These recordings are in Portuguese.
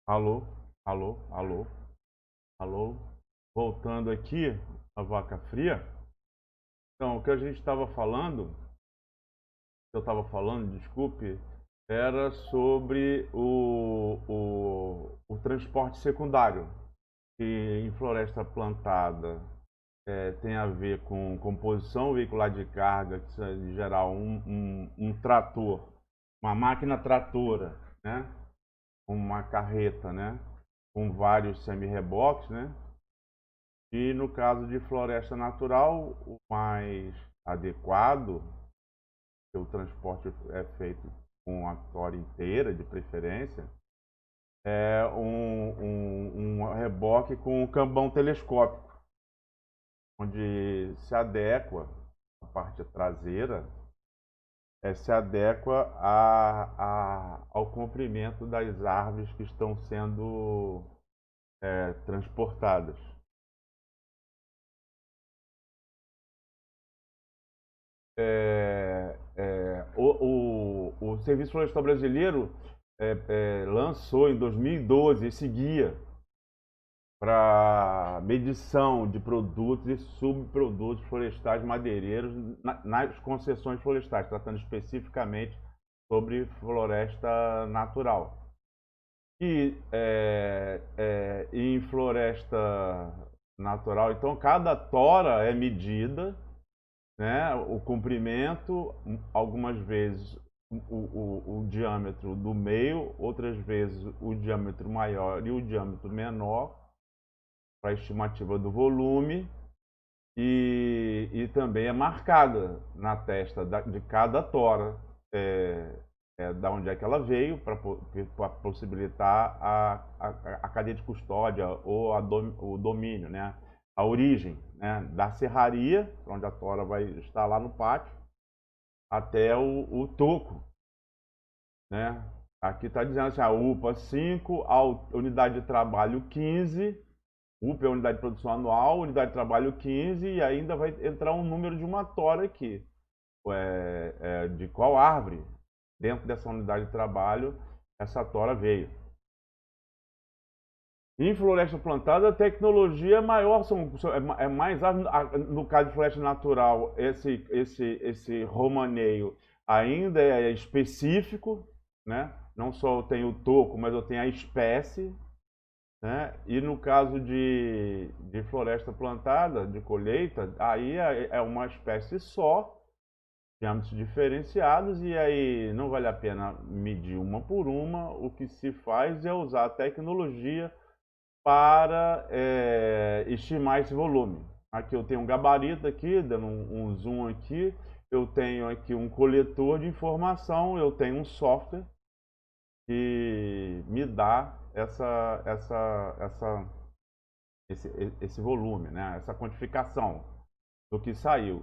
Alô, alô, alô, alô. Voltando aqui a vaca fria. Então, o que a gente estava falando, desculpe, era sobre o transporte secundário, que em floresta plantada tem a ver com composição veicular de carga, que é, em geral um trator, uma máquina tratora, né? Uma carreta, né? Com vários semi-reboques, né? E no caso de floresta natural, o mais adequado, que o transporte é feito com a tora inteira, de preferência, é um reboque com um cambão telescópico, onde se adequa a parte traseira, se adequa ao comprimento das árvores que estão sendo transportadas. O Serviço Florestal Brasileiro lançou em 2012 esse guia para medição de produtos e subprodutos florestais madeireiros nas concessões florestais, tratando especificamente sobre floresta natural. E em floresta natural, então, cada tora é medida, né, o comprimento, algumas vezes o diâmetro do meio, outras vezes o diâmetro maior e o diâmetro menor, para a estimativa do volume, e também é marcada na testa de cada tora da onde é que ela veio, para possibilitar a cadeia de custódia ou o domínio, né? A origem, né? Da serraria, onde a tora vai estar lá no pátio, até o toco, né? Aqui está dizendo assim, a UPA 5, a unidade de trabalho 15, UPA é a unidade de produção anual, unidade de trabalho 15, e ainda vai entrar um número de uma tora aqui. De qual árvore dentro dessa unidade de trabalho essa tora veio. Em floresta plantada, a tecnologia é maior, é mais no caso de floresta natural, esse romaneio ainda é específico, né? Não só eu tenho o toco, mas eu tenho a espécie, né? E no caso de floresta plantada, de colheita, aí é uma espécie só, diâmetros diferenciados, e aí não vale a pena medir uma por uma. O que se faz é usar a tecnologia para estimar esse volume. Aqui eu tenho um gabarito aqui, dando um zoom aqui, eu tenho aqui um coletor de informação, eu tenho um software que me dá esse volume, né? Essa quantificação do que saiu.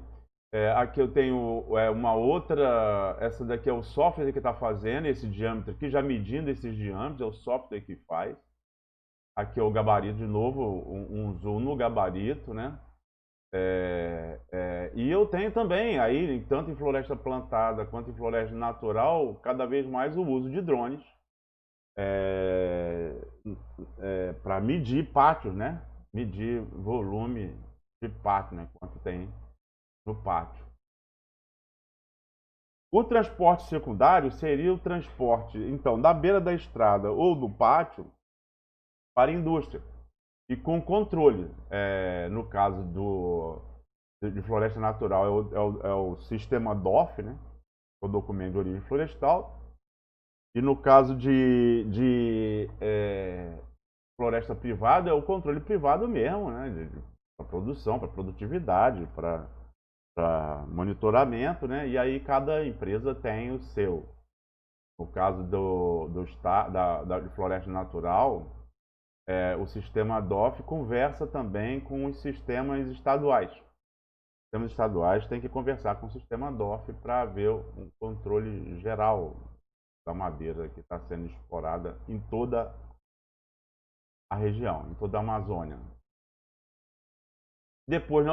Aqui eu tenho uma outra, essa daqui é o software que está fazendo esse diâmetro aqui, já medindo esses diâmetros, é o software que faz. Aqui é o gabarito de novo, um zoom no gabarito, né? E eu tenho também, aí, tanto em floresta plantada quanto em floresta natural, cada vez mais o uso de drones para medir pátios, né? Medir volume de pátio, né? Quanto tem no pátio. O transporte secundário seria o transporte, então, da beira da estrada ou do pátio para a indústria. E com controle. No caso de floresta natural, é o sistema DOF, né? O documento de origem florestal. E no caso de floresta privada, é o controle privado mesmo, né? Para produção, para produtividade, para monitoramento, né? E aí cada empresa tem o seu. No caso de floresta natural, o sistema DOF conversa também com os sistemas estaduais. Os sistemas estaduais têm que conversar com o sistema DOF para ver um controle geral da madeira que está sendo explorada em toda a região, em toda a Amazônia. Depois,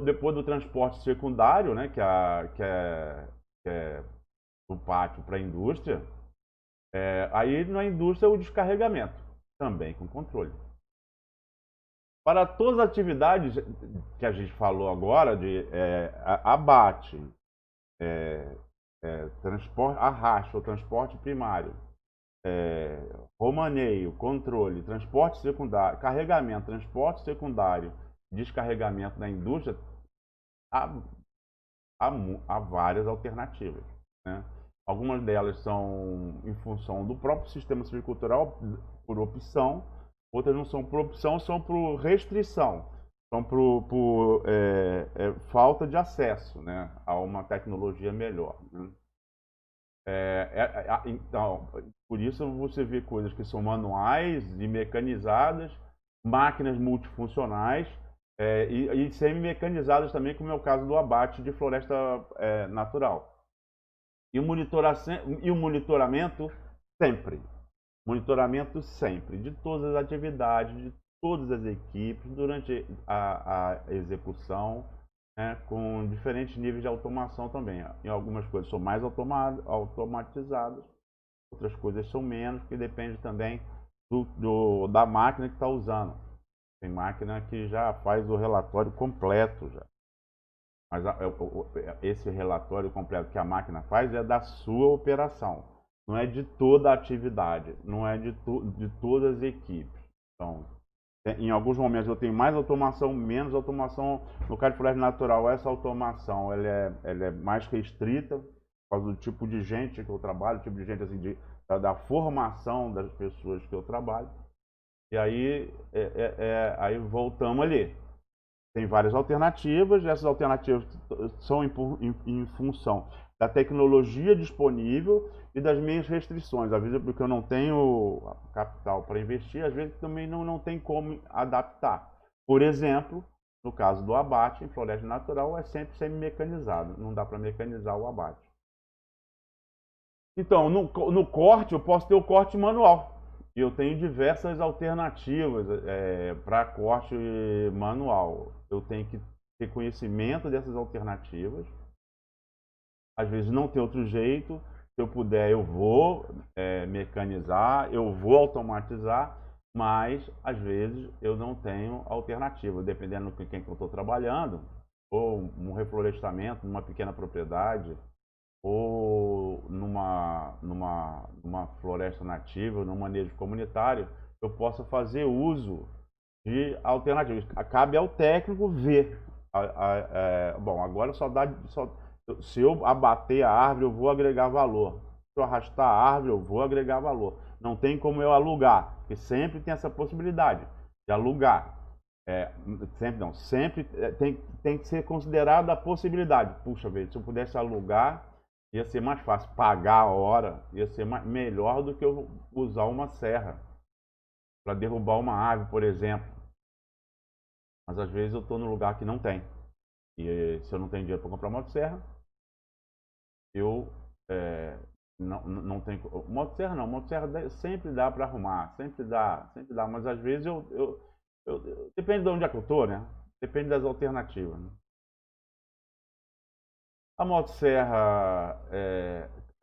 depois do transporte secundário, né, que é do pátio para a indústria, Aí na indústria o descarregamento, também com controle. Para todas as atividades que a gente falou agora, de abate, transporte, arrasto, ou transporte primário, romaneio, controle, transporte secundário, carregamento, transporte secundário, descarregamento na indústria, há, há várias alternativas, né? Algumas delas são em função do próprio sistema silvicultural, por opção, outras não são por opção, são por restrição, são por falta de acesso, né, a uma tecnologia melhor, né? Então, por isso você vê coisas que são manuais e mecanizadas, máquinas multifuncionais e semi-mecanizadas também, como é o caso do abate de floresta natural. E o monitoramento sempre. Monitoramento sempre, de todas as atividades, de todas as equipes, durante a execução, né, com diferentes níveis de automação também. Em algumas coisas são mais automatizadas, outras coisas são menos, que depende também da máquina que está usando. Tem máquina que já faz o relatório completo já. Mas esse relatório completo que a máquina faz é da sua operação, não é de toda a atividade, não é de todas as equipes. Então, em alguns momentos eu tenho mais automação, menos automação. No caso de floresta natural, essa automação ela é mais restrita, por causa do tipo de gente que eu trabalho, tipo de gente assim, da formação das pessoas que eu trabalho. E aí, aí voltamos ali. Tem várias alternativas, essas alternativas são em função da tecnologia disponível e das minhas restrições. Às vezes porque eu não tenho capital para investir, às vezes também não tem como adaptar. Por exemplo, no caso do abate, em floresta natural é sempre semi-mecanizado, não dá para mecanizar o abate. Então, no corte, eu posso ter o corte manual. E eu tenho diversas alternativas para corte manual. Eu tenho que ter conhecimento dessas alternativas. Às vezes não tem outro jeito. Se eu puder, eu vou mecanizar, eu vou automatizar, mas às vezes eu não tenho alternativa, dependendo com quem que eu estou trabalhando, ou um reflorestamento numa pequena propriedade, ou numa floresta nativa, num manejo comunitário, eu possa fazer uso de alternativas. Cabe ao técnico ver. Bom, agora se eu abater a árvore, eu vou agregar valor. Se eu arrastar a árvore, eu vou agregar valor. Não tem como eu alugar, porque sempre tem essa possibilidade de alugar. Sempre não, sempre tem que ser considerada a possibilidade. Puxa vida, se eu pudesse alugar, ia ser mais fácil. Pagar a hora ia ser melhor do que eu usar uma serra para derrubar uma árvore, por exemplo. Mas às vezes eu estou num lugar que não tem. E se eu não tenho dinheiro para comprar motosserra, eu não tenho. Motosserra não, motosserra sempre dá para arrumar, sempre dá, mas às vezes depende de onde é que eu estou, né? Depende das alternativas, né? A motosserra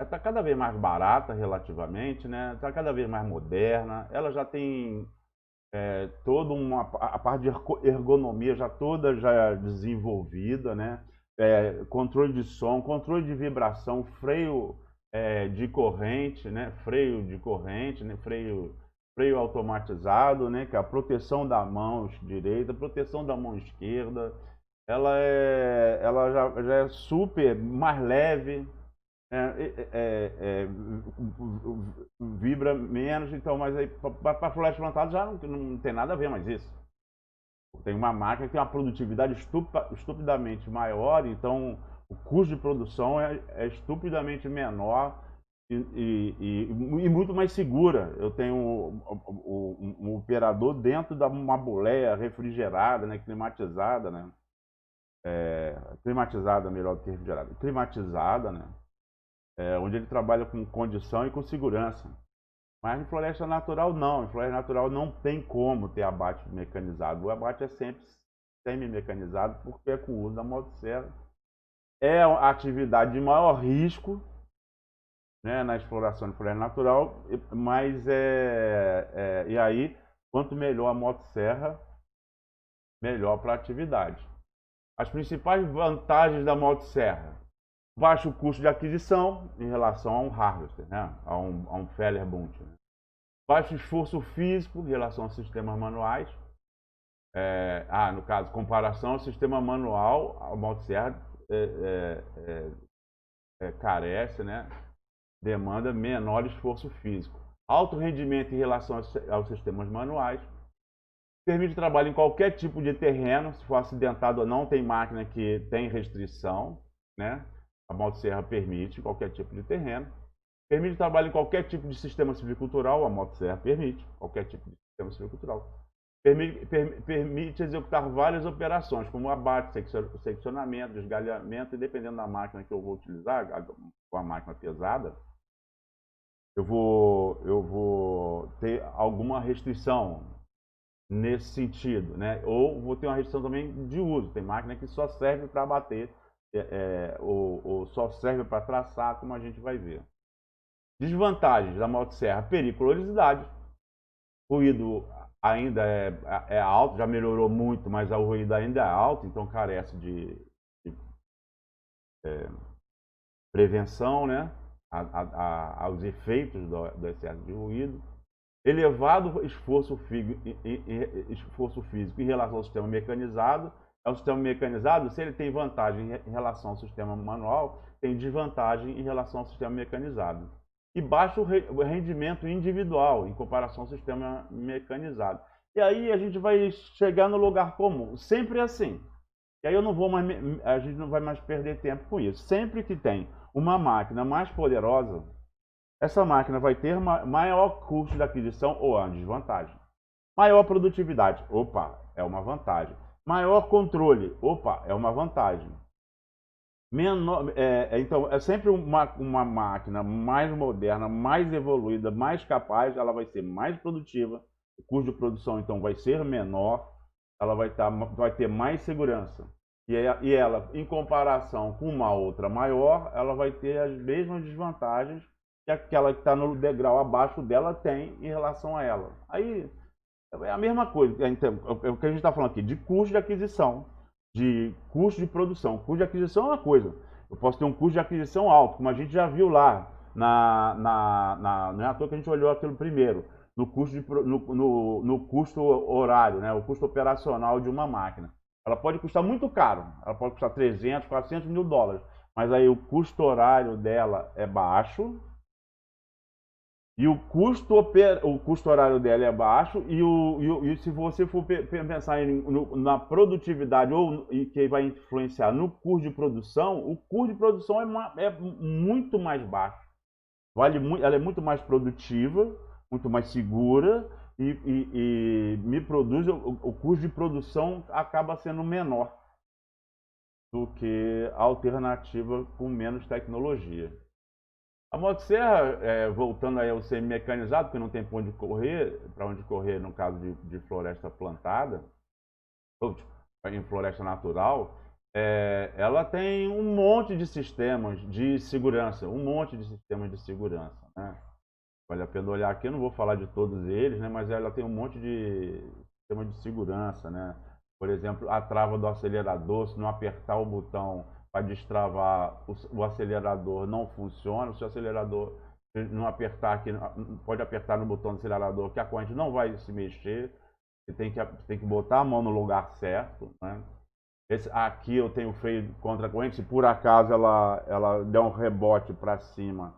está cada vez mais barata relativamente, né? Está cada vez mais moderna. Ela já tem toda a parte de ergonomia já toda já desenvolvida, né? Controle de som, controle de vibração, freio de corrente, né? Freio de corrente, né? Freio automatizado, né? Que é a proteção da mão direita, proteção da mão esquerda. Ela já é super mais leve, vibra menos, então, mas aí para floresta plantada já não tem nada a ver mais isso. Tem uma máquina que tem uma produtividade estupidamente maior, então o custo de produção é estupidamente menor e muito mais segura. Eu tenho um operador dentro de uma boleia refrigerada, né, climatizada, né? Climatizada melhor do que refrigerada, climatizada, né? Onde ele trabalha com condição e com segurança. Mas em floresta natural não, em floresta natural não tem como ter abate mecanizado. O abate é sempre semi-mecanizado porque é com o uso da motosserra. É a atividade de maior risco, né, na exploração de floresta natural, mas e aí, quanto melhor a motosserra, melhor para a atividade. As principais vantagens da motosserra: baixo custo de aquisição em relação a um harvester, né, a um Fellerbund, né? Baixo esforço físico em relação a sistemas manuais. No caso, comparação ao sistema manual, a motosserra carece, né, demanda menor esforço físico. Alto rendimento em relação aos sistemas manuais. Permite trabalho em qualquer tipo de terreno, se for acidentado ou não, tem máquina que tem restrição, né? A motosserra permite qualquer tipo de terreno. Permite trabalho em qualquer tipo de sistema silvicultural, a motosserra permite qualquer tipo de sistema silvicultural. Permite executar várias operações, como abate, seccionamento, desgalhamento, e dependendo da máquina que eu vou utilizar, com a máquina pesada, eu vou ter alguma restrição nesse sentido, né? Ou vou ter uma restrição também de uso. Tem máquina que só serve para bater, ou só serve para traçar, como a gente vai ver. Desvantagens da motosserra: periculosidade. Ruído ainda é alto, já melhorou muito, mas o ruído ainda é alto, então carece de prevenção, né, aos efeitos do excesso de ruído. Elevado esforço físico em relação ao sistema mecanizado. O sistema mecanizado, se ele tem vantagem em relação ao sistema manual, tem desvantagem em relação ao sistema mecanizado. E baixo rendimento individual em comparação ao sistema mecanizado. E aí a gente vai chegar no lugar comum, sempre assim. E aí a gente não vai mais perder tempo com isso. Sempre que tem uma máquina mais poderosa, essa máquina vai ter maior custo de aquisição ou uma desvantagem. Maior produtividade, opa, é uma vantagem. Maior controle, opa, é uma vantagem. Então, é sempre uma máquina mais moderna, mais evoluída, mais capaz, ela vai ser mais produtiva, o custo de produção então vai ser menor, ela vai ter mais segurança. E ela, em comparação com uma outra maior, ela vai ter as mesmas desvantagens que aquela que está no degrau abaixo dela tem em relação a ela. Aí é a mesma coisa, então, é o que a gente está falando aqui, de custo de aquisição, de custo de produção. Custo de aquisição é uma coisa. Eu posso ter um custo de aquisição alto, como a gente já viu lá, não é à toa que a gente olhou aquilo primeiro, no custo horário, né, o custo operacional de uma máquina. Ela pode custar muito caro, ela pode custar 300, 400 mil dólares, mas aí o custo horário dela é baixo, e o custo horário dela é baixo, e se você for pensar na produtividade e que vai influenciar no custo de produção, o custo de produção é muito mais baixo. Ela é muito mais produtiva, muito mais segura, e me produz, o custo de produção acaba sendo menor do que a alternativa com menos tecnologia. A motosserra, voltando aí ao semi-mecanizado, porque não tem para onde correr no caso de floresta plantada, ou em floresta natural, ela tem um monte de sistemas de segurança, né? Vale a pena olhar aqui, eu não vou falar de todos eles, né, mas ela tem um monte de sistema de segurança, né? Por exemplo, a trava do acelerador, se não apertar o botão para destravar, o acelerador não funciona. Se o acelerador não apertar aqui, pode apertar no botão do acelerador, que a corrente não vai se mexer. Você tem que botar a mão no lugar certo, né? Aqui eu tenho freio contra a corrente, se por acaso ela der um rebote para cima,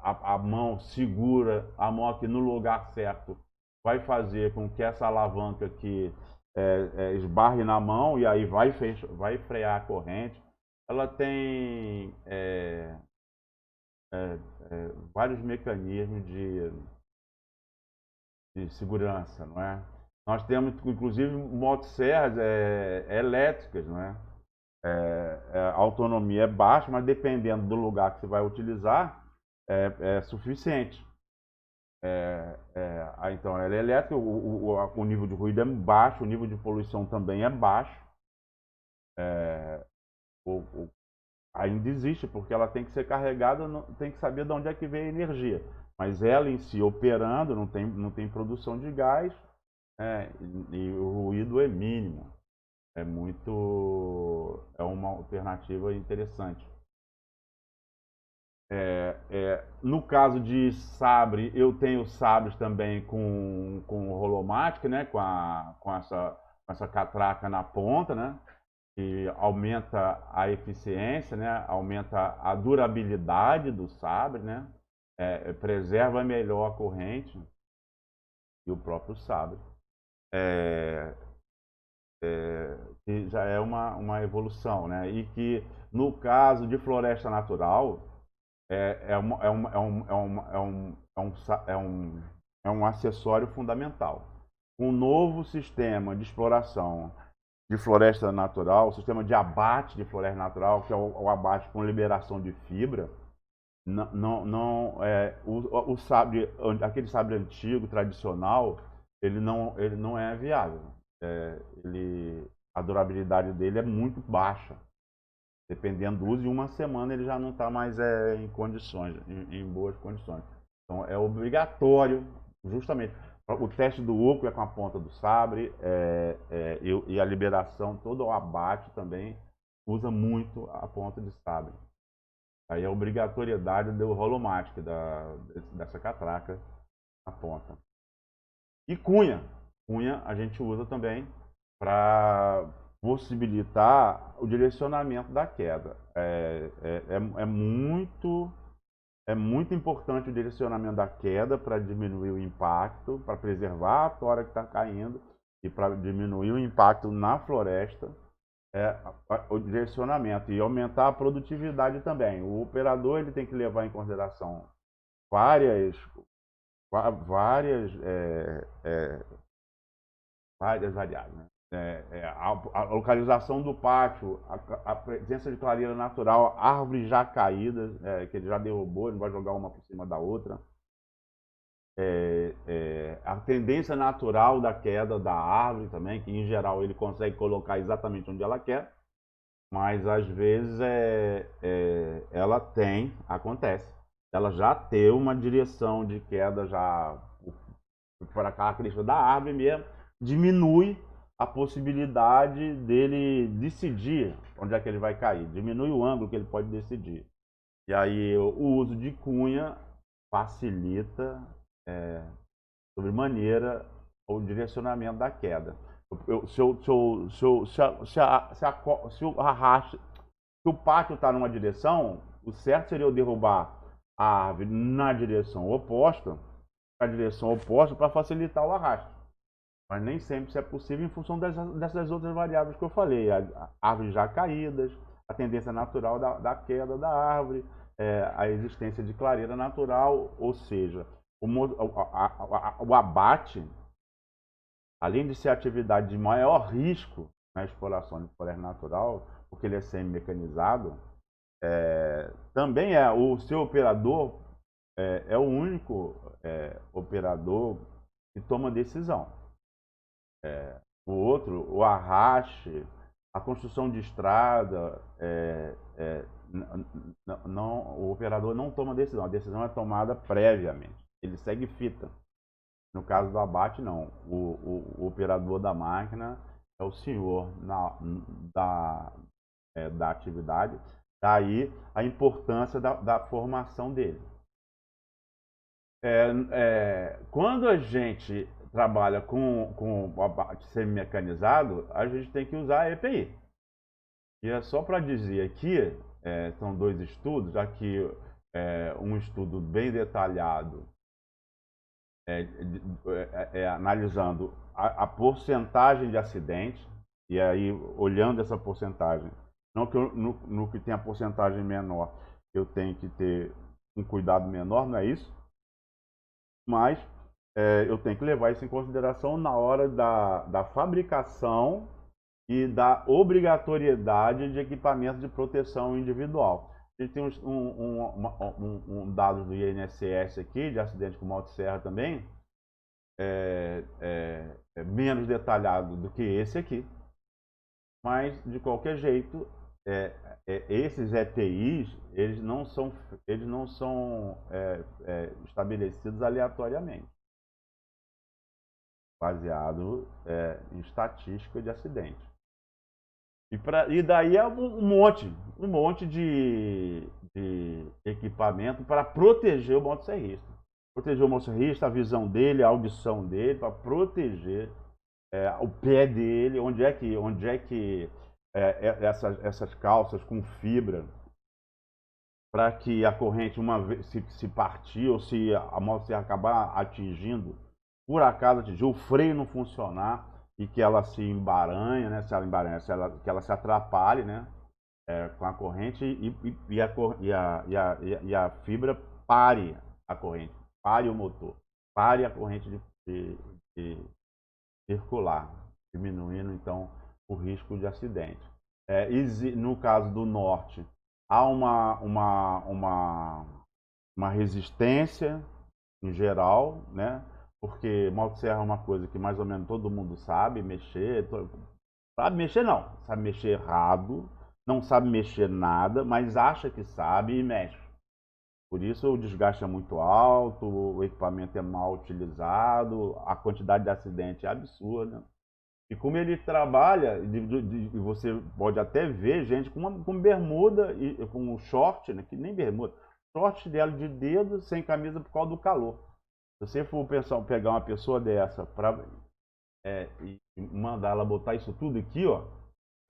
a mão segura, a mão aqui no lugar certo, vai fazer com que essa alavanca aqui esbarre na mão, e aí vai frear a corrente. Ela tem vários mecanismos de segurança, não é? Nós temos, inclusive, motosserras elétricas, não é? A autonomia é baixa, mas dependendo do lugar que você vai utilizar, é suficiente. Então, ela é elétrica, o nível de ruído é baixo, o nível de poluição também é baixo. ainda existe, porque ela tem que ser carregada, tem que saber de onde é que vem a energia. Mas ela em si operando, não tem produção de gás, e o ruído é mínimo. É uma alternativa interessante. No caso de sabre, eu tenho sabres também com holomática, né? Com essa catraca na ponta, né? Que aumenta a eficiência, né? Aumenta a durabilidade do sabre, né? Preserva melhor a corrente e o próprio sabre. Que já é uma evolução, né? E que no caso de floresta natural é um acessório fundamental. Um novo sistema de exploração de floresta natural, o sistema de abate de floresta natural, que é o abate com liberação de fibra, o sabre, aquele sabre antigo, tradicional, ele não é viável. A durabilidade dele é muito baixa. Dependendo do uso, em uma semana ele já não está mais em condições, em boas condições. Então é obrigatório, justamente, o teste do oco é com a ponta do sabre, e a liberação, todo o abate também usa muito a ponta de sabre. Aí a obrigatoriedade do holomática, dessa catraca na ponta. E cunha. Cunha a gente usa também para possibilitar o direcionamento da queda. É muito importante o direcionamento da queda para diminuir o impacto, para preservar a tora que está caindo e para diminuir o impacto na floresta. O direcionamento e aumentar a produtividade também. O operador ele tem que levar em consideração várias, várias, várias variáveis, né? A localização do pátio, a presença de clareira natural, árvores já caídas, que ele já derrubou, ele vai jogar uma por cima da outra. A tendência natural da queda da árvore também, que em geral ele consegue colocar exatamente onde ela quer, mas às vezes acontece, ela já tem uma direção de queda já para a característica da árvore mesmo, diminui a possibilidade dele decidir onde é que ele vai cair, diminui o ângulo que ele pode decidir. E aí o uso de cunha facilita sobremaneira o direcionamento da queda. Se o pátio está numa direção, o certo seria eu derrubar a árvore na direção oposta, para facilitar o arrasto. Mas nem sempre isso é possível em função dessas outras variáveis que eu falei. Árvores já caídas, a tendência natural da queda da árvore, a existência de clareira natural, ou seja, o abate, além de ser a atividade de maior risco na exploração de floresta natural, porque ele é semi-mecanizado, também o seu operador é o único operador que toma decisão. O outro, o arraste, a construção de estrada, o operador não toma decisão, a decisão é tomada previamente, ele segue fita. No caso do abate, não. O operador da máquina é o senhor da atividade, daí a importância da formação dele. Quando a gente trabalha com o abate semi-mecanizado, a gente tem que usar a EPI. E é só para dizer aqui, são dois estudos, aqui um estudo bem detalhado, analisando a porcentagem de acidentes, e aí olhando essa porcentagem, não que no que tem a porcentagem menor eu tenho que ter um cuidado menor, não é isso, mas eu tenho que levar isso em consideração na hora da fabricação e da obrigatoriedade de equipamento de proteção individual. A gente tem um dado do INSS aqui, de acidente com motosserra também, menos detalhado do que esse aqui, mas de qualquer jeito esses EPIs, eles não são estabelecidos aleatoriamente, baseado em estatística de acidente. E daí é um monte de equipamento para proteger o motosserrista. Proteger o motosserrista, a visão dele, a audição dele, para proteger o pé dele, onde é que essas calças com fibra, para que a corrente, uma vez se partir ou se a moto acabar atingindo, por acaso atingir, o freio não funcionar e que ela se embaranha, né? Se ela embaranha, que ela se atrapalhe, né? Com a corrente e a fibra pare a corrente, pare o motor, pare a corrente de circular, diminuindo então o risco de acidente. No caso do norte, há uma resistência em geral, né? Porque motosserra é uma coisa que mais ou menos todo mundo sabe mexer. Sabe mexer não, sabe mexer errado, não sabe mexer nada, mas acha que sabe e mexe. Por isso o desgaste é muito alto, o equipamento é mal utilizado, a quantidade de acidente é absurda. E como ele trabalha, e você pode até ver gente com bermuda e com short, né, que nem bermuda, short dela de dedo, sem camisa por causa do calor. Se você for pegar uma pessoa dessa e mandar ela botar isso tudo aqui, ó,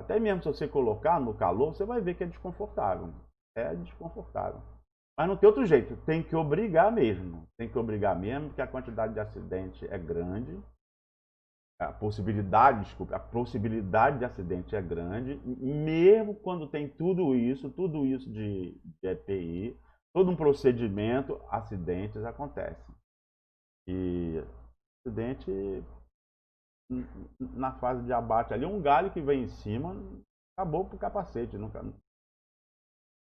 até mesmo se você colocar no calor, você vai ver que é desconfortável. É desconfortável. Mas não tem outro jeito, tem que obrigar mesmo. Tem que obrigar mesmo, porque a quantidade de acidente é grande. A possibilidade de acidente é grande, mesmo quando tem tudo isso de EPI, todo um procedimento, acidentes acontecem. E acidente na fase de abate ali, um galho que vem em cima, acabou pro capacete.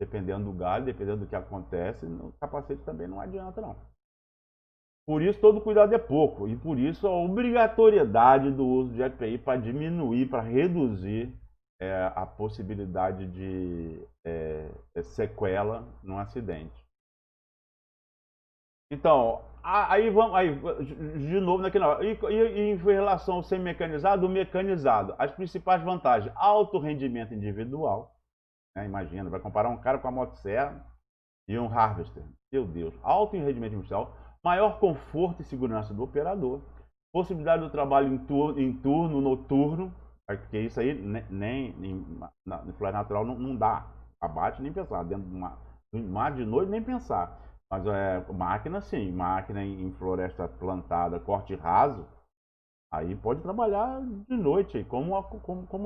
Dependendo do galho, dependendo do que acontece, o capacete também não adianta não. Por isso, todo cuidado é pouco. E por isso, a obrigatoriedade do uso de EPI para diminuir, para reduzir a possibilidade de sequela num acidente. Então, aí vamos, de novo naquele. E em relação ao semi-mecanizado, o mecanizado. As principais vantagens: alto rendimento individual. Né? Imagina, vai comparar um cara com a motosserra e um harvester. Meu Deus, alto rendimento individual. Maior conforto e segurança do operador, possibilidade do trabalho em turno, noturno, porque isso aí nem no floresta natural não dá abate nem pensar, dentro de mar de noite nem pensar, mas máquina sim, máquina em floresta plantada, corte raso, aí pode trabalhar de noite, como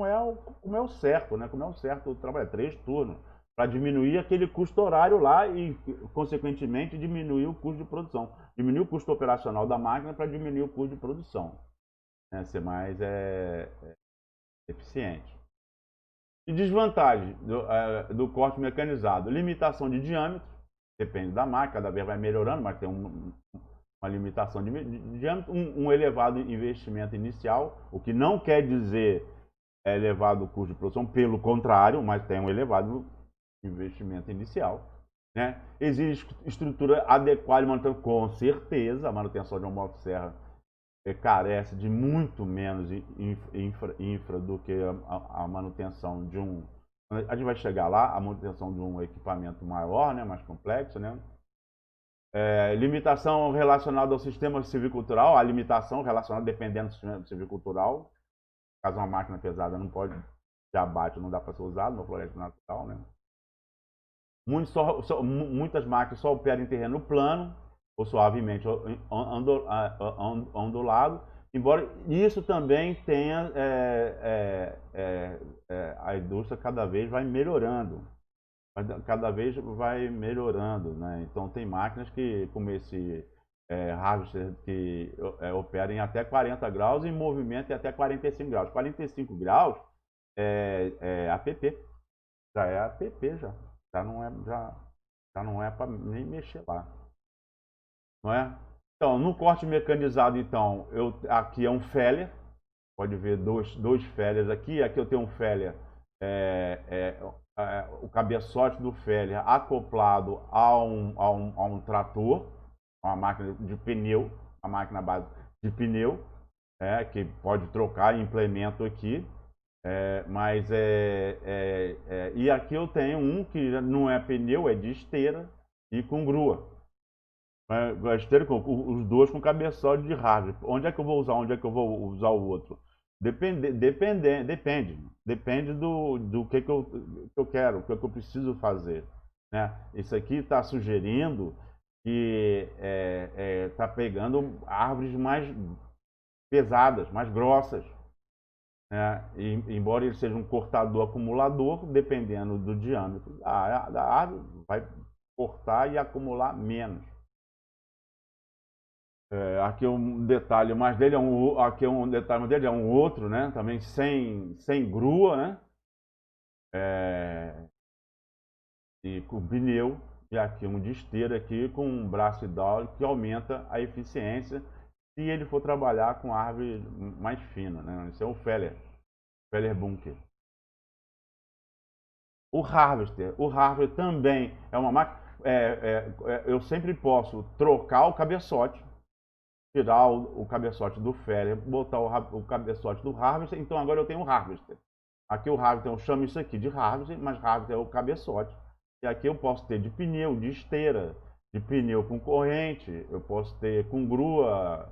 é o certo, né? Como é o certo trabalhar 3 turnos, para diminuir aquele custo horário lá e, consequentemente, diminuir o custo de produção. Diminuir o custo operacional da máquina para diminuir o custo de produção. Né? Ser mais eficiente. E desvantagem do corte mecanizado. Limitação de diâmetro. Depende da máquina, cada vez vai melhorando, mas tem uma limitação de diâmetro. Um elevado investimento inicial, o que não quer dizer elevado custo de produção, pelo contrário, mas tem um elevado investimento inicial, né? Exige estrutura adequada de manutenção, com certeza. A manutenção de uma motosserra carece de muito menos infra do que a manutenção de um. A gente vai chegar lá, a manutenção de um equipamento maior, né, mais complexo, né? Limitação relacionada ao sistema silvicultural, a limitação relacionada dependendo do sistema silvicultural. Caso uma máquina pesada não pode, de abate, não dá para ser usado na floresta natural, né? Muitas máquinas só operam em terreno plano ou suavemente ondulado, embora isso também tenha a indústria cada vez vai melhorando, né? Então tem máquinas que, como esse harvester, que opera em até 40 graus e em movimento em até 45 graus. 45 graus é APP, já é APP já. Já não é para nem mexer lá, não é? Então, no corte mecanizado, então, aqui é um feller, pode ver dois fellers aqui. Aqui eu tenho um feller o cabeçote do Feller acoplado a um trator, uma máquina de pneu, uma máquina base de pneu, que pode trocar implemento aqui. E aqui eu tenho um que não é pneu, é de esteira e com grua. A esteira os dois com cabeçote de hardware. Onde é que eu vou usar? Onde é que eu vou usar o outro? Depende do que eu quero, o que eu preciso fazer. Né? Isso aqui está sugerindo que está pegando árvores mais pesadas, mais grossas. Embora ele seja um cortador acumulador, dependendo do diâmetro da árvore, vai cortar e acumular menos. Aqui um detalhe mais dele aqui um detalhe mais dele é um outro, né? Também sem grua, né? E com pneu. E aqui um de esteira aqui com um braço hidráulico que aumenta a eficiência se ele for trabalhar com árvore mais fina, né? Esse é o Feller Bunker. O Harvester também é uma máquina. Eu sempre posso trocar o cabeçote, tirar o cabeçote do Feller, botar o cabeçote do Harvester. Então agora eu tenho o Harvester. Aqui o Harvester, eu chamo isso aqui de Harvester, mas Harvester é o cabeçote. E aqui eu posso ter de pneu, de esteira, de pneu com corrente, eu posso ter com grua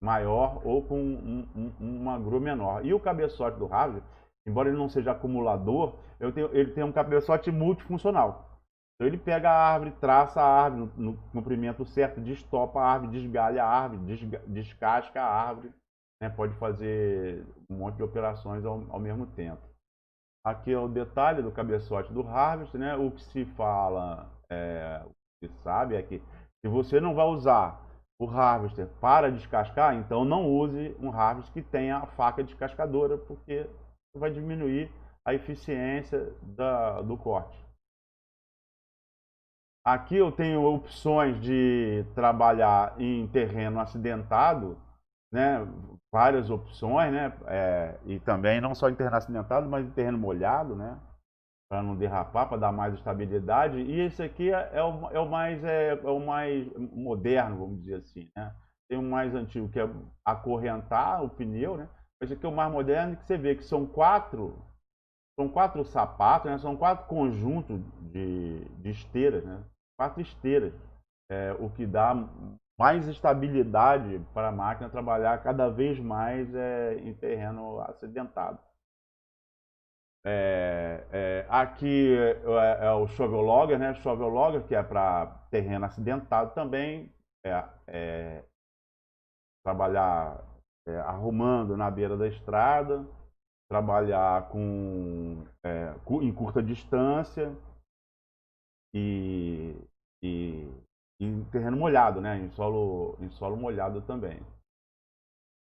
maior ou com uma grua menor. E o cabeçote do Harvester, embora ele não seja acumulador, ele tem um cabeçote multifuncional. Então ele pega a árvore, traça a árvore no comprimento certo, destopa a árvore, desgalha a árvore, descasca a árvore, né? Pode fazer um monte de operações ao mesmo tempo. Aqui é o detalhe do cabeçote do Harvester, né? O que se fala, o que se sabe é que se você não vai usar o Harvester para descascar, então não use um Harvester que tenha a faca descascadora, porque vai diminuir a eficiência do corte. Aqui eu tenho opções de trabalhar em terreno acidentado, né? Várias opções, né? E também não só em terreno acidentado, mas em terreno molhado, né? Para não derrapar, para dar mais estabilidade. E esse aqui é o mais moderno, vamos dizer assim, né? Tem o mais antigo, que é acorrentar o pneu, né? Esse aqui é o mais moderno, que você vê que são quatro sapatos, né? São 4 conjuntos de esteiras, né? 4 esteiras, o que dá mais estabilidade para a máquina trabalhar cada vez mais em terreno acidentado. Aqui é o shovel logger, né? Shovel logger, que é para terreno acidentado também, trabalhar arrumando na beira da estrada, trabalhar em curta distância e em terreno molhado, né? Em solo molhado também.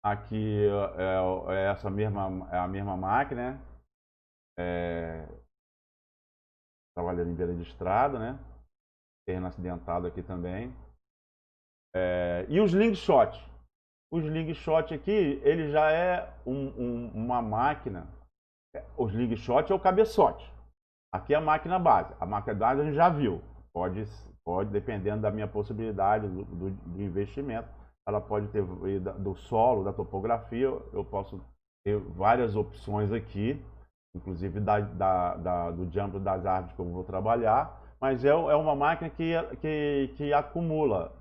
Aqui é a mesma máquina, né? Trabalhando em beira de estrada, né? Terreno acidentado aqui também. E os slingshot. O slingshot aqui, ele já é uma máquina. O slingshot é o cabeçote. Aqui é a máquina base. A máquina base a gente já viu. Pode dependendo da minha possibilidade do investimento, ela pode ter do solo, da topografia. Eu posso ter várias opções aqui, inclusive do diâmetro das árvores que eu vou trabalhar. Mas é uma máquina que acumula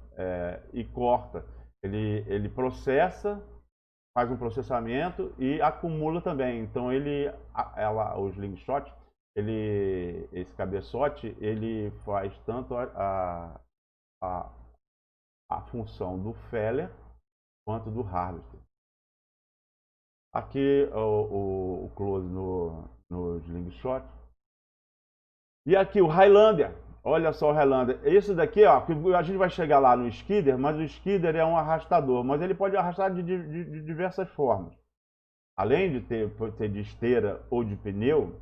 e corta. Ele processa, faz um processamento e acumula também. Então o slingshot, esse cabeçote, ele faz tanto a função do Feller quanto do Harvester. Aqui o close no slingshot. E aqui o Highlander. Olha só o Highlander. Esse daqui, ó, a gente vai chegar lá no skidder, mas o skidder é um arrastador, mas ele pode arrastar de diversas formas. Além de ter de esteira ou de pneu,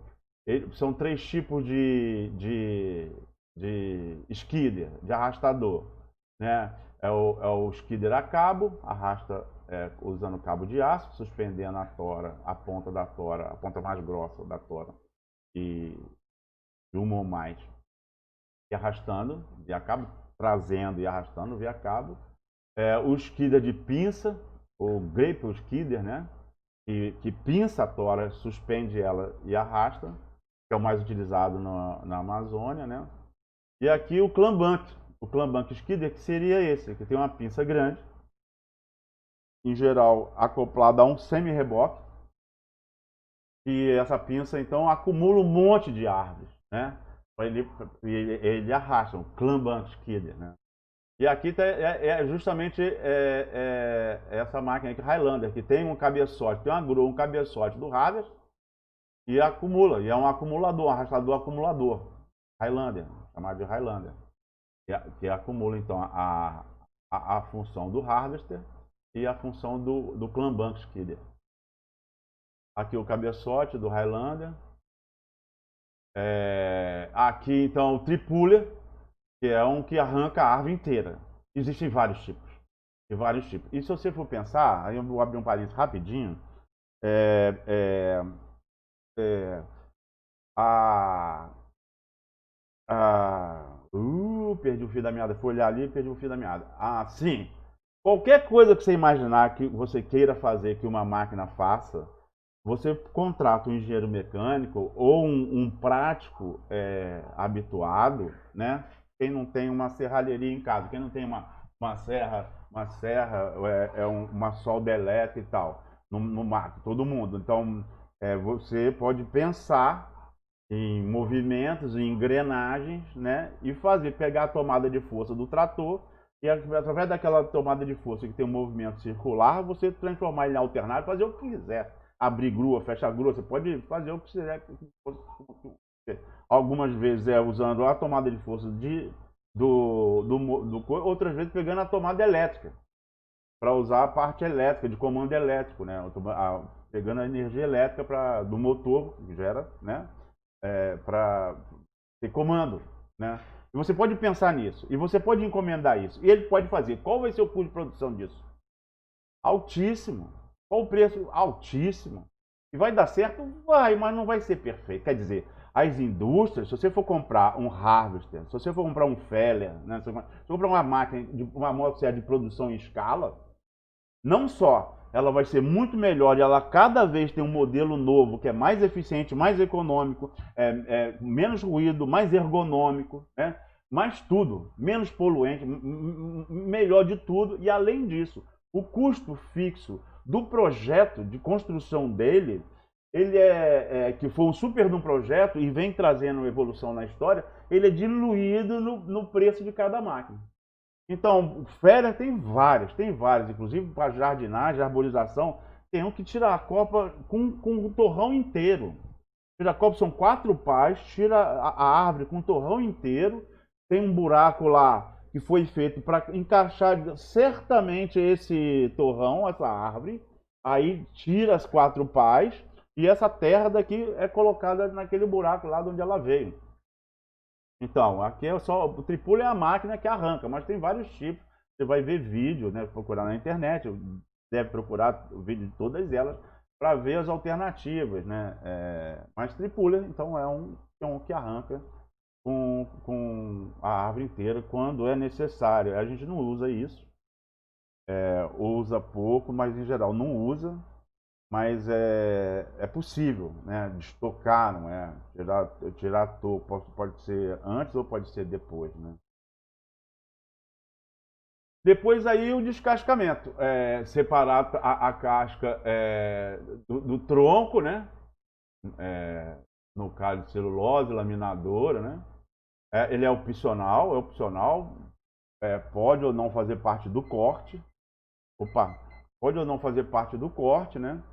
são 3 tipos de skidder, de arrastador. né? É o skidder a cabo, arrasta usando cabo de aço, suspendendo a tora, a ponta da tora, a ponta mais grossa da tora, e uma ou mais, e arrastando via cabo, trazendo e arrastando via cabo. O skidder de pinça, o grapple skidder, né? Que pinça a tora, suspende ela e arrasta, que é o mais utilizado na Amazônia, né? E aqui o clambank skidder, que seria esse, que tem uma pinça grande, em geral acoplada a um semi-reboque, e essa pinça então acumula um monte de árvores, né? Ele arrasta, um clambank skidder, né? E aqui justamente essa máquina aqui, Highlander, que tem um cabeçote, tem uma grua, um cabeçote do Harvest e acumula, e é um acumulador, um arrastador acumulador, Highlander, chamado de Highlander, que acumula então a função do Harvester e a função do clambank skidder. Aqui o cabeçote do Highlander. Aqui então o tripuller, que é um que arranca a árvore inteira. Existem vários tipos. E se você for pensar, aí eu vou abrir um parênteses rapidinho. Perdi o fio da meada. Fui olhar ali e perdi o fio da meada. Sim. Qualquer coisa que você imaginar que você queira fazer que uma máquina faça, você contrata um engenheiro mecânico ou um prático habituado, né? Quem não tem uma serralheria em casa, quem não tem uma serra, uma solda elétrica e tal, no mato, todo mundo. Então, você pode pensar em movimentos, em engrenagens, né? E pegar a tomada de força do trator e através daquela tomada de força que tem um movimento circular, você transformar ele em alternário, fazer o que quiser. Abrir grua, fechar grua, você pode fazer o que quiser. Algumas vezes usando a tomada de força outras vezes pegando a tomada elétrica, para usar a parte elétrica, de comando elétrico, né? Pegando a energia elétrica do motor, que gera, né? Para ter comando, né? E você pode pensar nisso, e você pode encomendar isso, e ele pode fazer. Qual vai ser o custo de produção disso? Altíssimo. Qual o preço? Altíssimo. E vai dar certo? Vai, mas não vai ser perfeito. Quer dizer, as indústrias, se você for comprar um Harvester, se você for comprar um Feller, né? Se você comprar uma máquina, uma motosserra de produção em escala, não só ela vai ser muito melhor e ela cada vez tem um modelo novo que é mais eficiente, mais econômico, menos ruído, mais ergonômico, né? Mais tudo, menos poluente, melhor de tudo. E além disso, o custo fixo do projeto de construção dele, ele que foi um super de um projeto e vem trazendo evolução na história, ele é diluído no preço de cada máquina. Então, o Feller tem várias, inclusive para jardinagem, arborização, tem um que tira a copa com um torrão inteiro. Tira a copa, são 4 pás, tira a árvore com um torrão inteiro, tem um buraco lá que foi feito para encaixar certamente esse torrão, essa árvore, aí tira as 4 pás e essa terra daqui é colocada naquele buraco lá de onde ela veio. Então, aqui o tripuller é a máquina que arranca, mas tem vários tipos. Você vai ver vídeo, né, procurar na internet, deve procurar o vídeo de todas elas para ver as alternativas, né? Mas tripuller, então, é um que arranca com a árvore inteira quando é necessário. A gente não usa isso, usa pouco, mas em geral não usa. Mas é possível, né, destocar, não é? Tirar toco, pode ser antes ou pode ser depois, né? Depois aí o descascamento, separar a casca do tronco, né? No caso de celulose, laminadora, né? Ele é opcional, pode ou não fazer parte do corte. Pode ou não fazer parte do corte, né?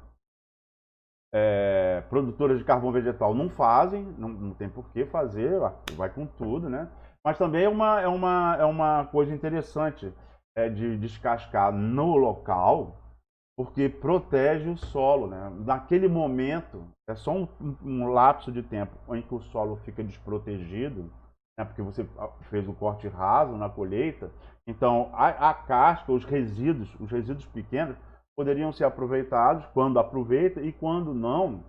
Produtoras de carvão vegetal não fazem, não tem por que fazer, vai com tudo, né? Mas também é uma coisa interessante de descascar no local, porque protege o solo, né? Naquele momento, é só um lapso de tempo em que o solo fica desprotegido, né? Porque você fez o corte raso na colheita. Então, a casca, os resíduos pequenos, poderiam ser aproveitados quando aproveita e quando não,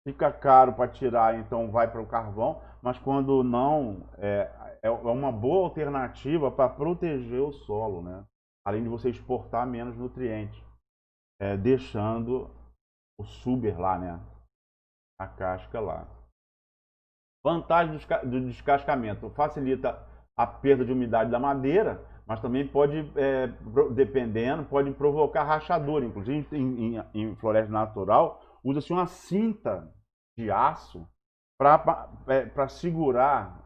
fica caro para tirar, então vai para o carvão, mas quando não, é uma boa alternativa para proteger o solo, né? Além de você exportar menos nutrientes, deixando o suber lá, né? A casca lá. Vantagem do descascamento: facilita a perda de umidade da madeira, mas também pode, dependendo, pode provocar rachadura. Inclusive, em floresta natural, usa-se uma cinta de aço para segurar,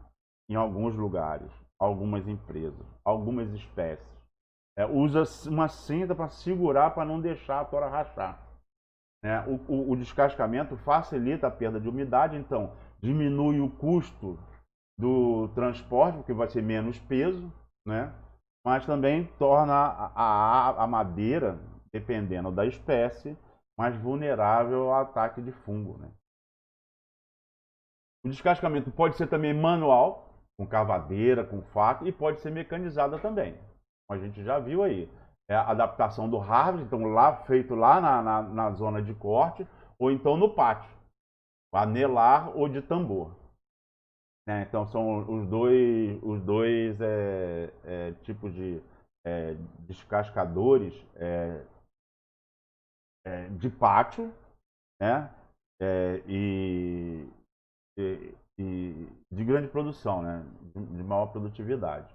em alguns lugares, algumas empresas, algumas espécies. Usa uma cinta para segurar, para não deixar a tora rachar. O descascamento facilita a perda de umidade, então diminui o custo do transporte, porque vai ser menos peso, né? Mas também torna a madeira, dependendo da espécie, mais vulnerável ao ataque de fungo, né? O descascamento pode ser também manual, com cavadeira, com faca, e pode ser mecanizada também. Como a gente já viu aí. É a adaptação do harvest, então feito lá na zona de corte, ou então no pátio, anelar ou de tambor. Então são os dois tipos de descascadores de pátio, né? E de grande produção, né? De maior produtividade.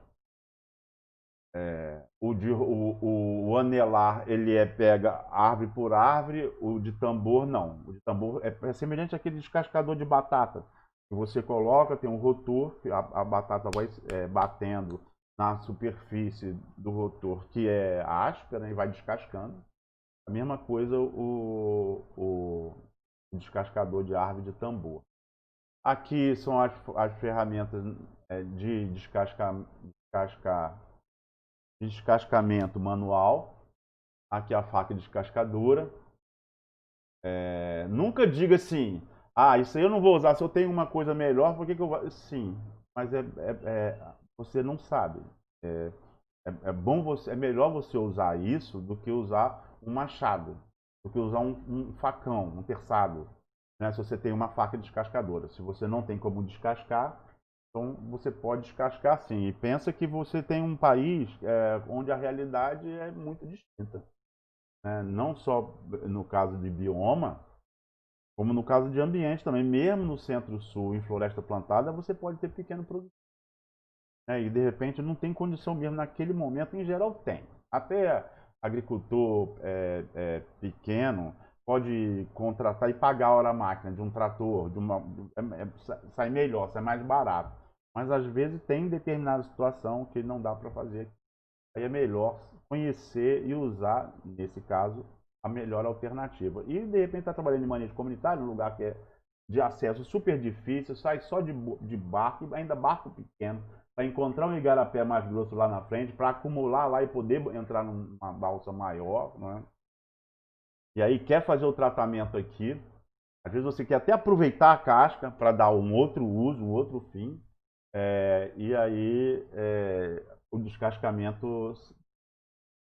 O anelar, ele pega árvore por árvore, o de tambor não. O de tambor é semelhante àquele descascador de batata, que você coloca, tem um rotor, a batata vai batendo na superfície do rotor, que é áspera, e vai descascando. A mesma coisa o descascador de árvore de tambor. Aqui são as ferramentas de descascamento manual. Aqui a faca descascadora. Nunca diga assim, isso aí eu não vou usar, se eu tenho uma coisa melhor, por que eu vou... Sim, mas você não sabe. É melhor você usar isso do que usar um machado, do que usar um facão, um terçado, né? Se você tem uma faca descascadora. Se você não tem como descascar, então você pode descascar sim. E pensa que você tem um país onde a realidade é muito distinta, né? Não só no caso de bioma, como no caso de ambiente também. Mesmo no centro-sul, em floresta plantada, você pode ter pequeno produtor. E de repente não tem condição mesmo naquele momento, em geral tem. Até agricultor pequeno pode contratar e pagar a hora máquina de um trator, sai melhor, sai mais barato. Mas às vezes tem determinada situação que não dá para fazer. Aí é melhor conhecer e usar, nesse caso, a melhor alternativa. E de repente está trabalhando em manejo comunitário, num lugar que é de acesso super difícil, sai só de barco, ainda barco pequeno, para encontrar um igarapé mais grosso lá na frente, para acumular lá e poder entrar numa balsa maior, não é? E aí quer fazer o tratamento aqui, às vezes você quer até aproveitar a casca para dar um outro uso, um outro fim, e aí o descascamento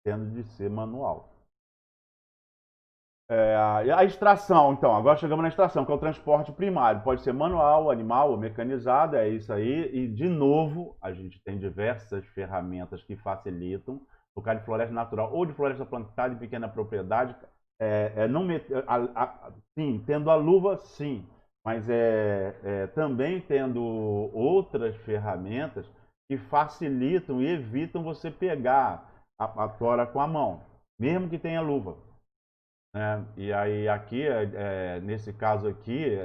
tendo de ser manual. A extração, então, agora chegamos na extração, que é o transporte primário. Pode ser manual, animal ou mecanizado, é isso aí. E, de novo, a gente tem diversas ferramentas que facilitam. No caso de floresta natural ou de floresta plantada em pequena propriedade, sim, tendo a luva, sim. Mas também tendo outras ferramentas que facilitam e evitam você pegar a tora com a mão, mesmo que tenha luva. E aí aqui, nesse caso aqui,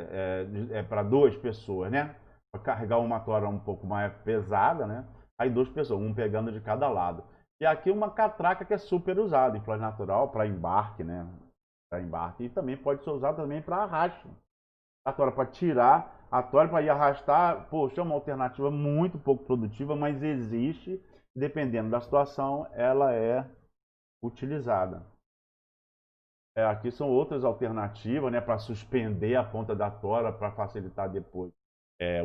para duas pessoas, né? Para carregar uma tora um pouco mais pesada, né? Aí duas pessoas, um pegando de cada lado. E aqui uma catraca que é super usada em floresta natural para embarque, né? Para embarque. E também pode ser usada também para arrasto. A tora para tirar, a tora para ir arrastar, poxa, é uma alternativa muito pouco produtiva, mas existe, dependendo da situação, ela é utilizada. Aqui são outras alternativas, né, para suspender a ponta da tora para facilitar depois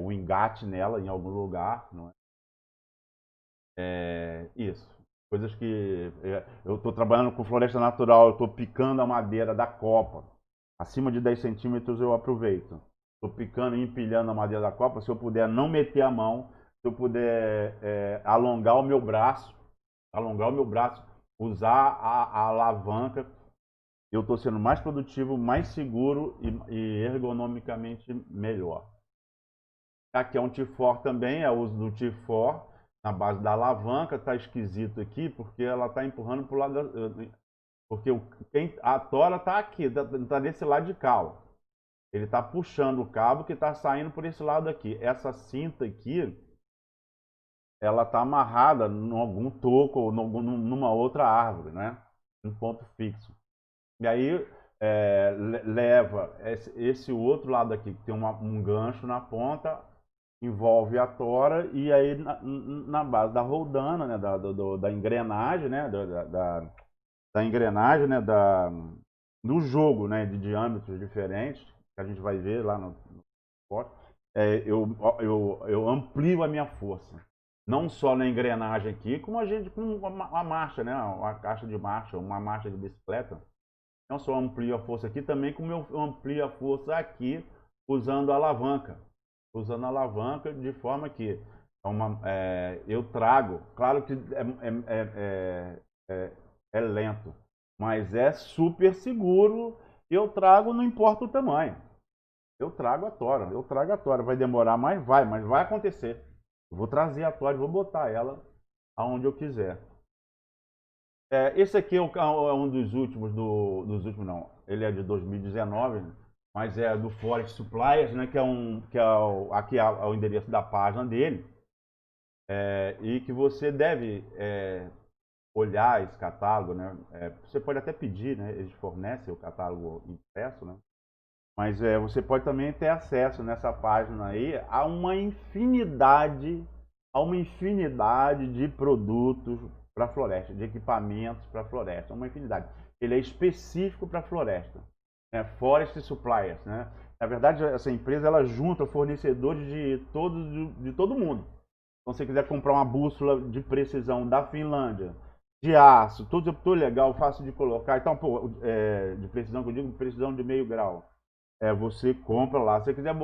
o engate nela em algum lugar, não é? Isso. Coisas que eu estou trabalhando com floresta natural, eu estou picando a madeira da copa. Acima de 10 centímetros eu aproveito. Estou picando e empilhando a madeira da copa. Se eu puder não meter a mão, se eu puder alongar o meu braço, usar a alavanca, eu estou sendo mais produtivo, mais seguro e ergonomicamente melhor. Aqui é um T4 também, é o uso do T4 na base da alavanca. Está esquisito aqui porque ela está empurrando para o lado porque a tora está aqui, está desse lado de cá, ó. Ele está puxando o cabo que está saindo por esse lado aqui. Essa cinta aqui, ela está amarrada em algum toco ou numa outra árvore, né? Um ponto fixo. E aí leva esse outro lado aqui, que tem um gancho na ponta, envolve a tora, e aí na base da roldana, né? Da engrenagem, né? Da engrenagem, né? Do jogo, né? De diâmetros diferentes, que a gente vai ver lá no esporte, eu amplio a minha força. Não só na engrenagem aqui, como com uma marcha, né? Uma caixa de marcha, uma marcha de bicicleta. Não só amplio a força aqui, também como eu amplio a força aqui usando a alavanca. Usando a alavanca de forma que eu trago, claro que é lento, mas é super seguro. Eu trago, não importa o tamanho. Eu trago a tora. Vai demorar, mas vai acontecer. Eu vou trazer a tora e vou botar ela aonde eu quiser. Esse aqui é um dos últimos, não, ele é de 2019, mas é do Forest Suppliers, né, aqui é o endereço da página dele, e que você deve olhar esse catálogo, né? Você pode até pedir, né? Eles fornecem o catálogo impresso, né? Mas você pode também ter acesso nessa página aí a uma infinidade de produtos para floresta, de equipamentos para floresta, uma infinidade. Ele é específico para floresta, né? Forest Suppliers, né? Na verdade, essa empresa ela junta fornecedores de todo mundo. Então, se você quiser comprar uma bússola de precisão da Finlândia, de aço, tudo legal, fácil de colocar. Então, de precisão, que eu digo, precisão de meio grau. Você compra lá. Se você quiser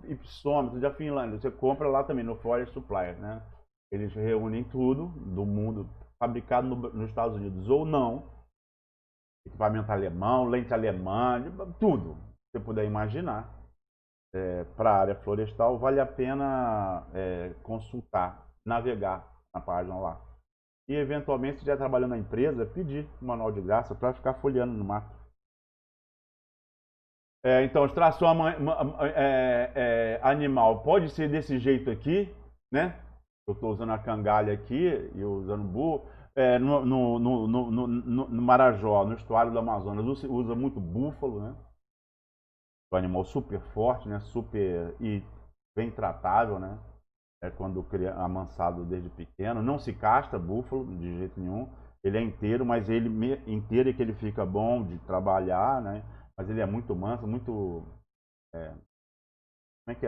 ipsômetro da Finlândia, você compra lá também no Forest Suppliers, né? Eles reúnem tudo do mundo, fabricado nos Estados Unidos ou não. Equipamento alemão, lente alemã, tudo que você puder imaginar. Para a área florestal, vale a pena consultar, navegar na página lá. E, eventualmente, se estiver trabalhando na empresa, pedir um manual de graça para ficar folheando no mato. Então, extração animal pode ser desse jeito aqui, né? Eu estou usando a cangalha aqui e usando burro. No Marajó, no estuário do Amazonas, usa muito búfalo, né? Um animal super forte, né? Super e bem tratável, né? Quando amansado desde pequeno. Não se castra búfalo de jeito nenhum. Ele é inteiro, mas ele inteiro é que ele fica bom de trabalhar, né? Mas ele é muito manso, muito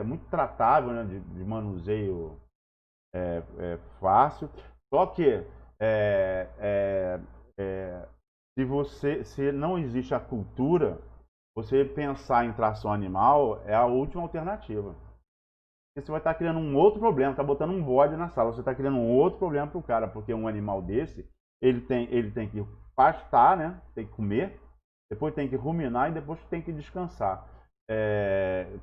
muito tratável, né? De manuseio fácil. Só que se não existe a cultura, você pensar em tração animal é a última alternativa. Você vai estar criando um outro problema, está botando um bode na sala, você está criando um outro problema para o cara, porque um animal desse, ele tem que pastar, né? Tem que comer, depois tem que ruminar e depois tem que descansar.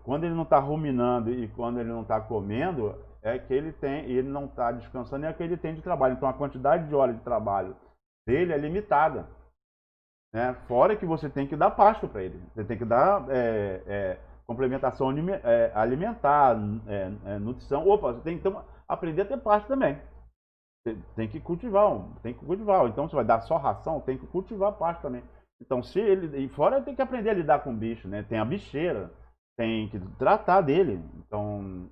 Quando ele não está ruminando e quando ele não está comendo, ele não está descansando, é que ele tem de trabalho. Então a quantidade de hora de trabalho dele é limitada, né? Fora que você tem que dar pasto para ele, você tem que dar complementação alimentar, nutrição. Opa, você tem que aprender a ter pasto também. Você tem que cultivar, Então você vai dar só ração, tem que cultivar pasto também. Então, e fora tem que aprender a lidar com o bicho, né? Tem a bicheira, tem que tratar dele. Então,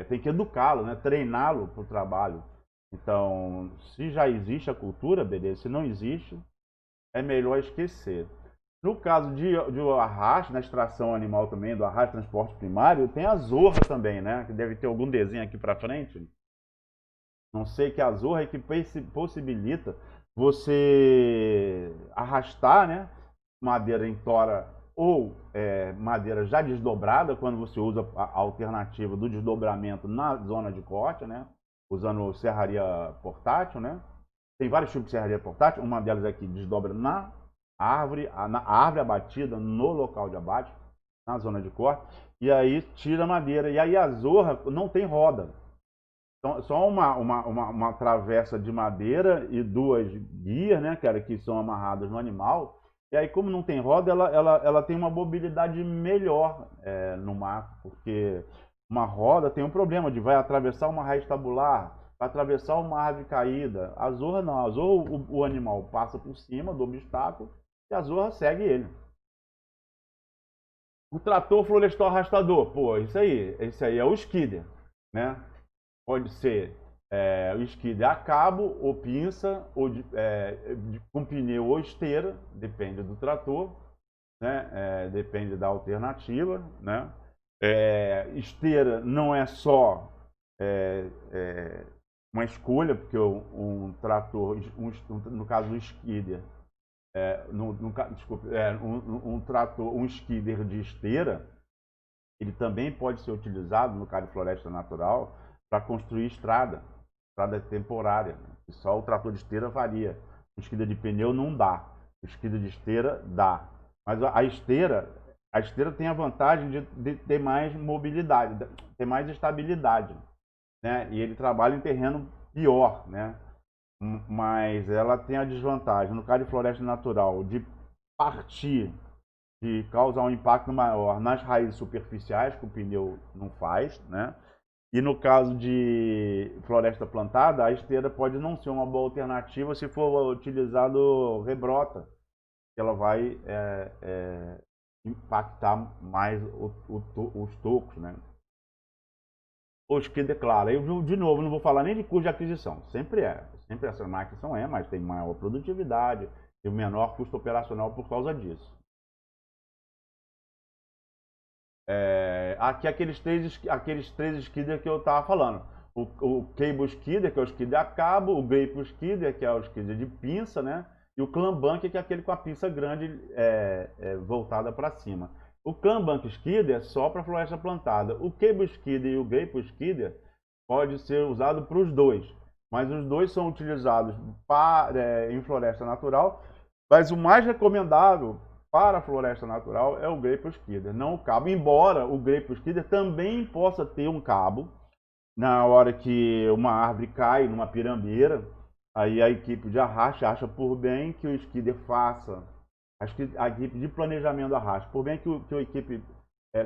tem que educá-lo, né? Treiná-lo para o trabalho. Então, se já existe a cultura, beleza. Se não existe, é melhor esquecer. No caso de arrasto, na extração animal também, do arrasto transporte primário, tem a zorra também, né? Que deve ter algum desenho aqui para frente. Não sei, que a zorra é que possibilita você arrastar, né, madeira em tora ou madeira já desdobrada, quando você usa a alternativa do desdobramento na zona de corte, né, usando serraria portátil, né. Tem vários tipos de serraria portátil, uma delas aqui desdobra na árvore abatida, no local de abate, na zona de corte, e aí tira a madeira. E aí a zorra não tem roda. Então, só uma travessa de madeira e duas guias, né, cara, que são amarradas no animal. E aí, como não tem roda, ela tem uma mobilidade melhor no mato, porque uma roda tem um problema de vai atravessar uma raiz tabular, vai atravessar uma árvore caída. A zorra não, a zorra o animal passa por cima do obstáculo e a zorra segue ele. O trator florestal arrastador, pô, esse aí é o skidder, né? Pode ser o skidder a cabo ou pinça, ou com pneu ou esteira, depende do trator, né? Depende da alternativa, né? Esteira não é só uma escolha, porque um trator, no caso do skidder, desculpe, trator, um skidder de esteira, ele também pode ser utilizado, no caso de floresta natural, para construir estrada temporária. Só o trator de esteira varia. O skidder de pneu não dá. O skidder de esteira dá. Mas a esteira tem a vantagem de ter mais mobilidade, ter mais estabilidade, né? E ele trabalha em terreno pior, né? Mas ela tem a desvantagem, no caso de floresta natural, de partir, de causar um impacto maior nas raízes superficiais, que o pneu não faz, né? E no caso de floresta plantada, a esteira pode não ser uma boa alternativa se for utilizado rebrota, que ela vai impactar mais os tocos, né? Os que declara, eu de novo não vou falar nem de custo de aquisição, sempre essas máquinas são mas tem maior produtividade e menor custo operacional por causa disso. Aqui aqueles três skidder que eu estava falando. O cable skidder, que é o skidder a cabo, o grape skidder, que é o skidder de pinça, né? E o clambank, que é aquele com a pinça grande voltada para cima. O clambank skidder é só para floresta plantada. O cable skidder e o grape skidder pode ser usado para os dois, mas os dois são utilizados em floresta natural. Mas o mais recomendável para a floresta natural é o grape skidder, não o cabo. Embora o grape skidder também possa ter um cabo na hora que uma árvore cai numa pirambeira, aí a equipe de arraste acha por bem que o skidder faça, acho que a equipe de planejamento do arraste, por bem que a equipe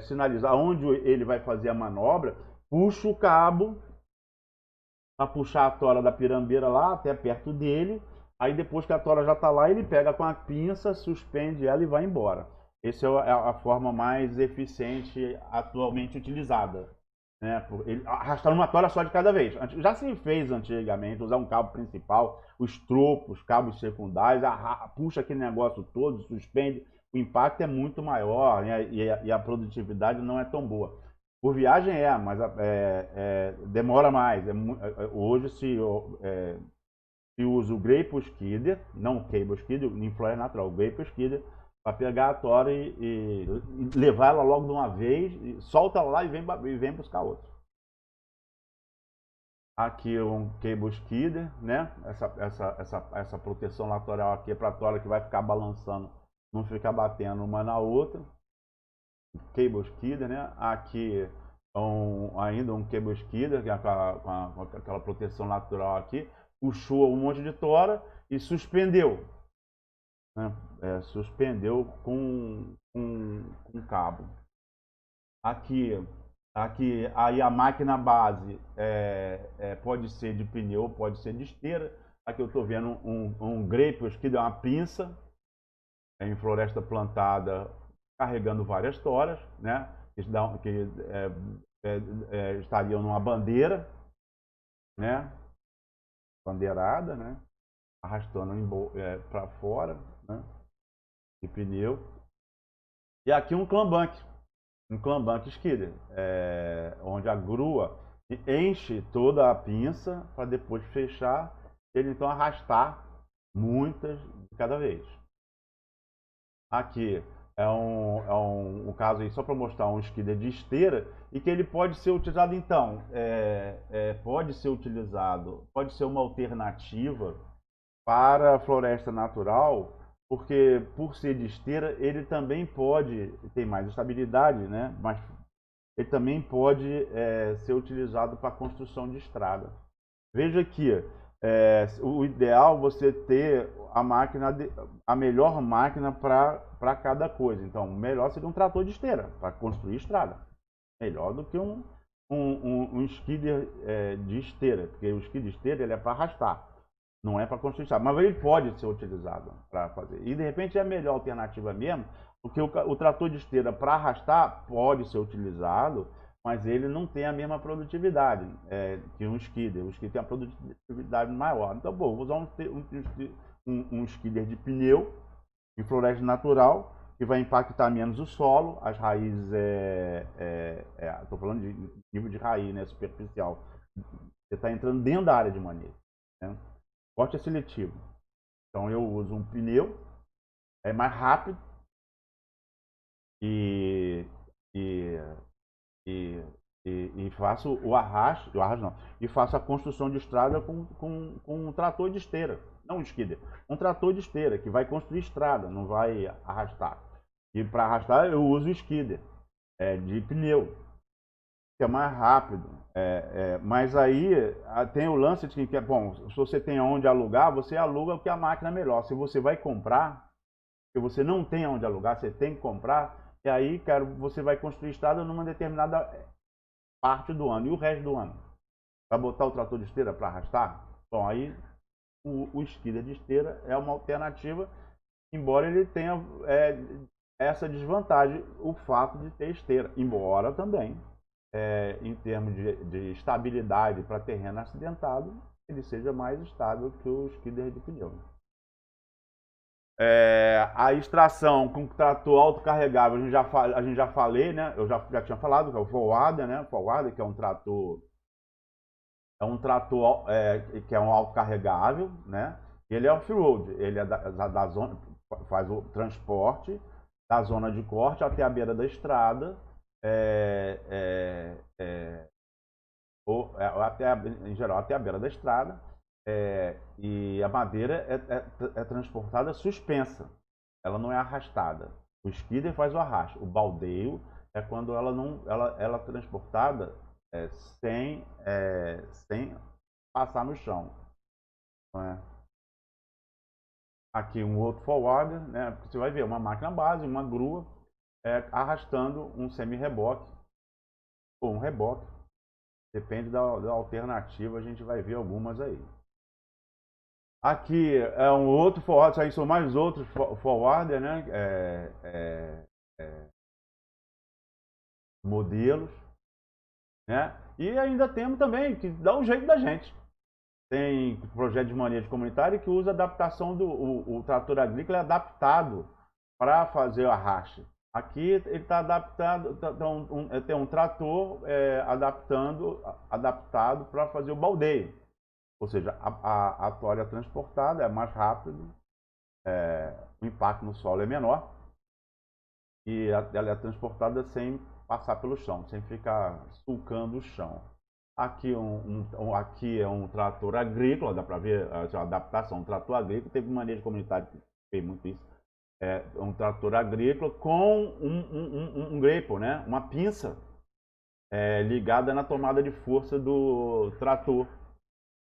sinalizar onde ele vai fazer a manobra, puxa o cabo para puxar a tora da pirambeira lá até perto dele. Aí depois que a tora já está lá, ele pega com a pinça, suspende ela e vai embora. Essa é a forma mais eficiente atualmente utilizada, né? Arrastar uma tora só de cada vez. Já se fez antigamente usar um cabo principal, os tropos, cabos secundários, puxa aquele negócio todo, suspende. O impacto é muito maior, né? E a produtividade não é tão boa. Por viagem mas demora mais. Hoje se usa o grape skidder, não o cable skidder, em floresta natural, o grape skidder, para pegar a tora e levar ela logo de uma vez, solta ela lá e vem buscar outra. Aqui um cable skidder, né? Essa proteção lateral aqui é para a tora que vai ficar balançando, não ficar batendo uma na outra. Cable skidder, né? Aqui ainda um cable skidder, que é com aquela proteção lateral aqui, puxou um monte de tora e suspendeu, né? Suspendeu com cabo. Aqui aí a máquina base pode ser de pneu, pode ser de esteira. Aqui eu estou vendo um grape skidder, uma pinça em floresta plantada, carregando várias toras, né? Que estariam numa bandeira, né? Bandeirada, né? Arrastando para fora, né? de pneu. E aqui um clambank skidder, onde a grua enche toda a pinça para depois fechar, ele então arrastar muitas de cada vez. Aqui um caso aí só para mostrar um skidder de esteira e que ele pode ser utilizado então, pode ser uma alternativa para a floresta natural, porque por ser de esteira ele também tem mais estabilidade, né? Mas ele também pode ser utilizado para construção de estrada. Veja aqui, o ideal é você ter a melhor máquina para cada coisa. Então, melhor seria um trator de esteira para construir estrada. Melhor do que um skidder de esteira, porque o skidder de esteira ele é para arrastar, não é para construir estrada. Mas ele pode ser utilizado para fazer. E de repente é a melhor alternativa mesmo, porque o trator de esteira para arrastar pode ser utilizado, mas ele não tem a mesma produtividade que um skidder. O skidder tem uma produtividade maior. Então, bom, vou usar um skidder de pneu em floresta natural, que vai impactar menos o solo, as raízes, estou falando de nível de raiz, né, superficial. Você está entrando dentro da área de manejo. Né? Corte é seletivo. Então eu uso um pneu, é mais rápido e faço o arrasto não, e faço a construção de estrada com um trator de esteira, não um skidder, um trator de esteira que vai construir estrada, não vai arrastar. E para arrastar eu uso o skidder de pneu, que é mais rápido. Mas aí tem o lance de que, bom, se você tem onde alugar, você aluga o que a máquina é melhor. Se você vai comprar, se você não tem onde alugar, você tem que comprar, e aí, cara, você vai construir estrada numa determinada parte do ano. E o resto do ano? Vai botar o trator de esteira para arrastar? Bom, aí o skidder de esteira é uma alternativa, embora ele tenha essa desvantagem, o fato de ter esteira. Embora também, em termos de estabilidade para terreno acidentado, ele seja mais estável que o skidder de pneu. A extração com trator autocarregável, a gente já falei, né? Eu já tinha falado, que é o forwarder, né? Forwarder, que é um trator que é um autocarregável, né? Ele é off-road, ele é da zona, faz o transporte da zona de corte até a beira da estrada, em geral até a beira da estrada, e a madeira é transportada suspensa, ela não é arrastada. O skidder faz o arrasto, o baldeio é quando ela é transportada sem passar no chão. Não é? Aqui um outro forwarder, né? Você vai ver uma máquina base, uma grua arrastando um semi-reboque ou um reboque. Depende da alternativa, a gente vai ver algumas aí. Aqui é um outro forwarder, aí são mais outros forwarder, né? Modelos, né? E ainda temos também que dá o jeito da gente. Tem projeto de manejo comunitário que usa adaptação o trator agrícola é adaptado para fazer o arraste. Aqui ele está adaptado, tem um trator adaptado para fazer o baldeio. Ou seja, a toalha transportada é mais rápido, o impacto no solo é menor e ela é transportada sem passar pelo chão, sem ficar sulcando o chão. Aqui, aqui é um trator agrícola, dá para ver a adaptação. Um trator agrícola, teve manejo comunitário que fez muito isso. Um trator agrícola com um grape, né? Uma pinça ligada na tomada de força do trator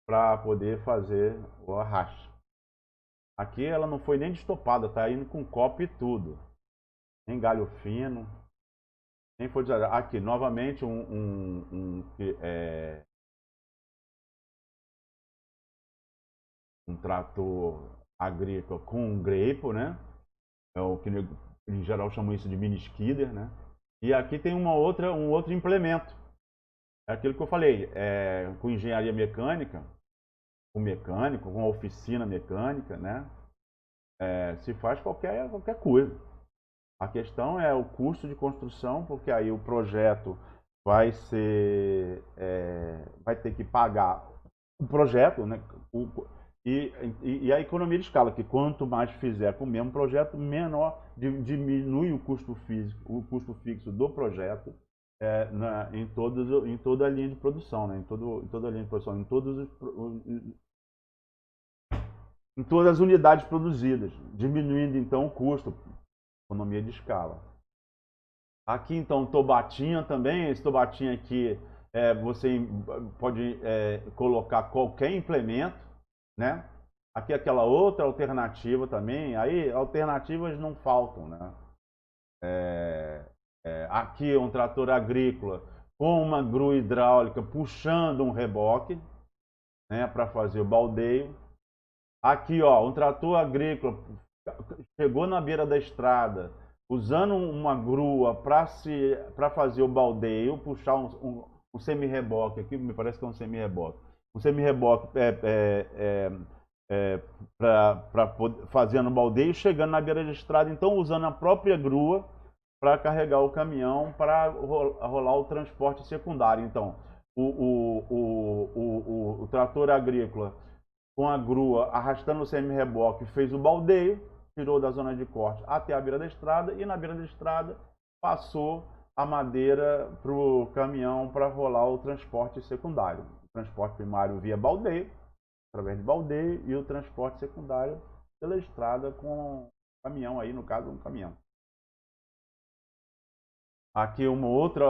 para poder fazer o arraste. Aqui ela não foi nem destopada, tá indo com copo e tudo. Nem galho fino, nem foi desagradável. Aqui, novamente, um trator agrícola com um grape, né? É o que em geral chamam isso de mini skidder, né? E aqui tem um outro implemento. É aquilo que eu falei, com engenharia mecânica, com mecânico, com oficina mecânica, né? se faz qualquer coisa. A questão é o custo de construção, porque aí o projeto vai ter que pagar o projeto, né? E a economia de escala, que quanto mais fizer com o mesmo projeto, menor diminui o custo fixo do projeto em toda a linha de produção, né? Em toda a linha de produção, em todas as unidades produzidas, diminuindo então o custo, economia de escala. Aqui então tobatinha também, esse tobatinha aqui você pode colocar qualquer implemento, né? Aqui aquela outra alternativa também, aí alternativas não faltam, né? Aqui um trator agrícola com uma grua hidráulica puxando um reboque, né, para fazer o baldeio. Aqui, ó, um trator agrícola chegou na beira da estrada, usando uma grua para fazer o baldeio, puxar um semi-reboque aqui, me parece que é um semi-reboque. Um semi-reboque fazendo o baldeio, chegando na beira da estrada, então usando a própria grua para carregar o caminhão para rolar o transporte secundário. Então, o trator agrícola com a grua arrastando o semi-reboque fez o baldeio, tirou da zona de corte até a beira da estrada e na beira da estrada passou a madeira para o caminhão para rolar o transporte secundário. O transporte primário via baldeio, através de baldeio, e o transporte secundário pela estrada com caminhão aí, no caso, um caminhão. Aqui um outro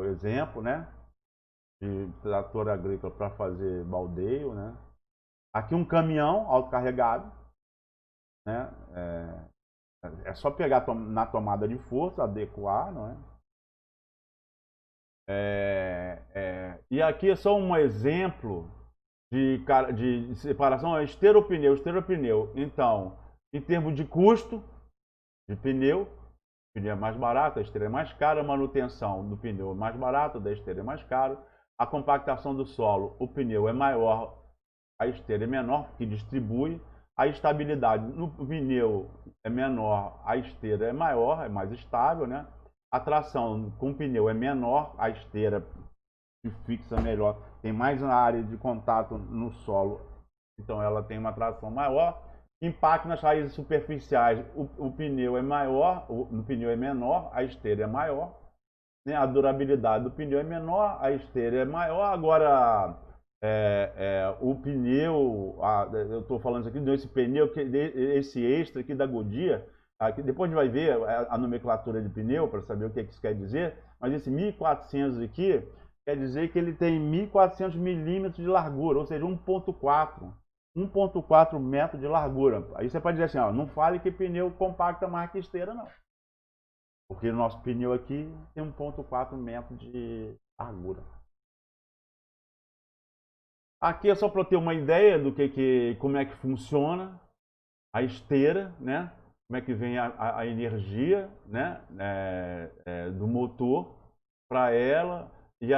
exemplo, né, de trator agrícola para fazer baldeio, né? Aqui um caminhão autocarregado, né? É só pegar na tomada de força, adequar, não é? E aqui é só um exemplo de separação, esteropneu, esteropneu. Então, em termos de custo de pneu, o pneu é mais barato, a esteira é mais cara, a manutenção do pneu é mais barato, da esteira é mais caro, a compactação do solo, o pneu é maior, a esteira é menor, que distribui, a estabilidade no pneu é menor, a esteira é maior, é mais estável, né? A tração com o pneu é menor, a esteira se fixa melhor, tem mais área de contato no solo, então ela tem uma tração maior. Impacto nas raízes superficiais, o pneu é maior, o pneu é menor, a esteira é maior, né? A durabilidade do pneu é menor, a esteira é maior. Agora, o pneu, eu estou falando isso aqui, desse pneu, esse extra aqui da Goodyear, aqui, depois a gente vai ver a nomenclatura de pneu para saber o que isso quer dizer, mas esse 1400 aqui quer dizer que ele tem 1400 milímetros de largura, ou seja, 1,4 metro de largura. Aí você pode dizer assim, ó, não fale que pneu compacta mais que esteira, não. Porque o nosso pneu aqui tem 1,4 metro de largura. Aqui é só para ter uma ideia do como é que funciona a esteira, né? Como é que vem a energia, né? Do motor para ela e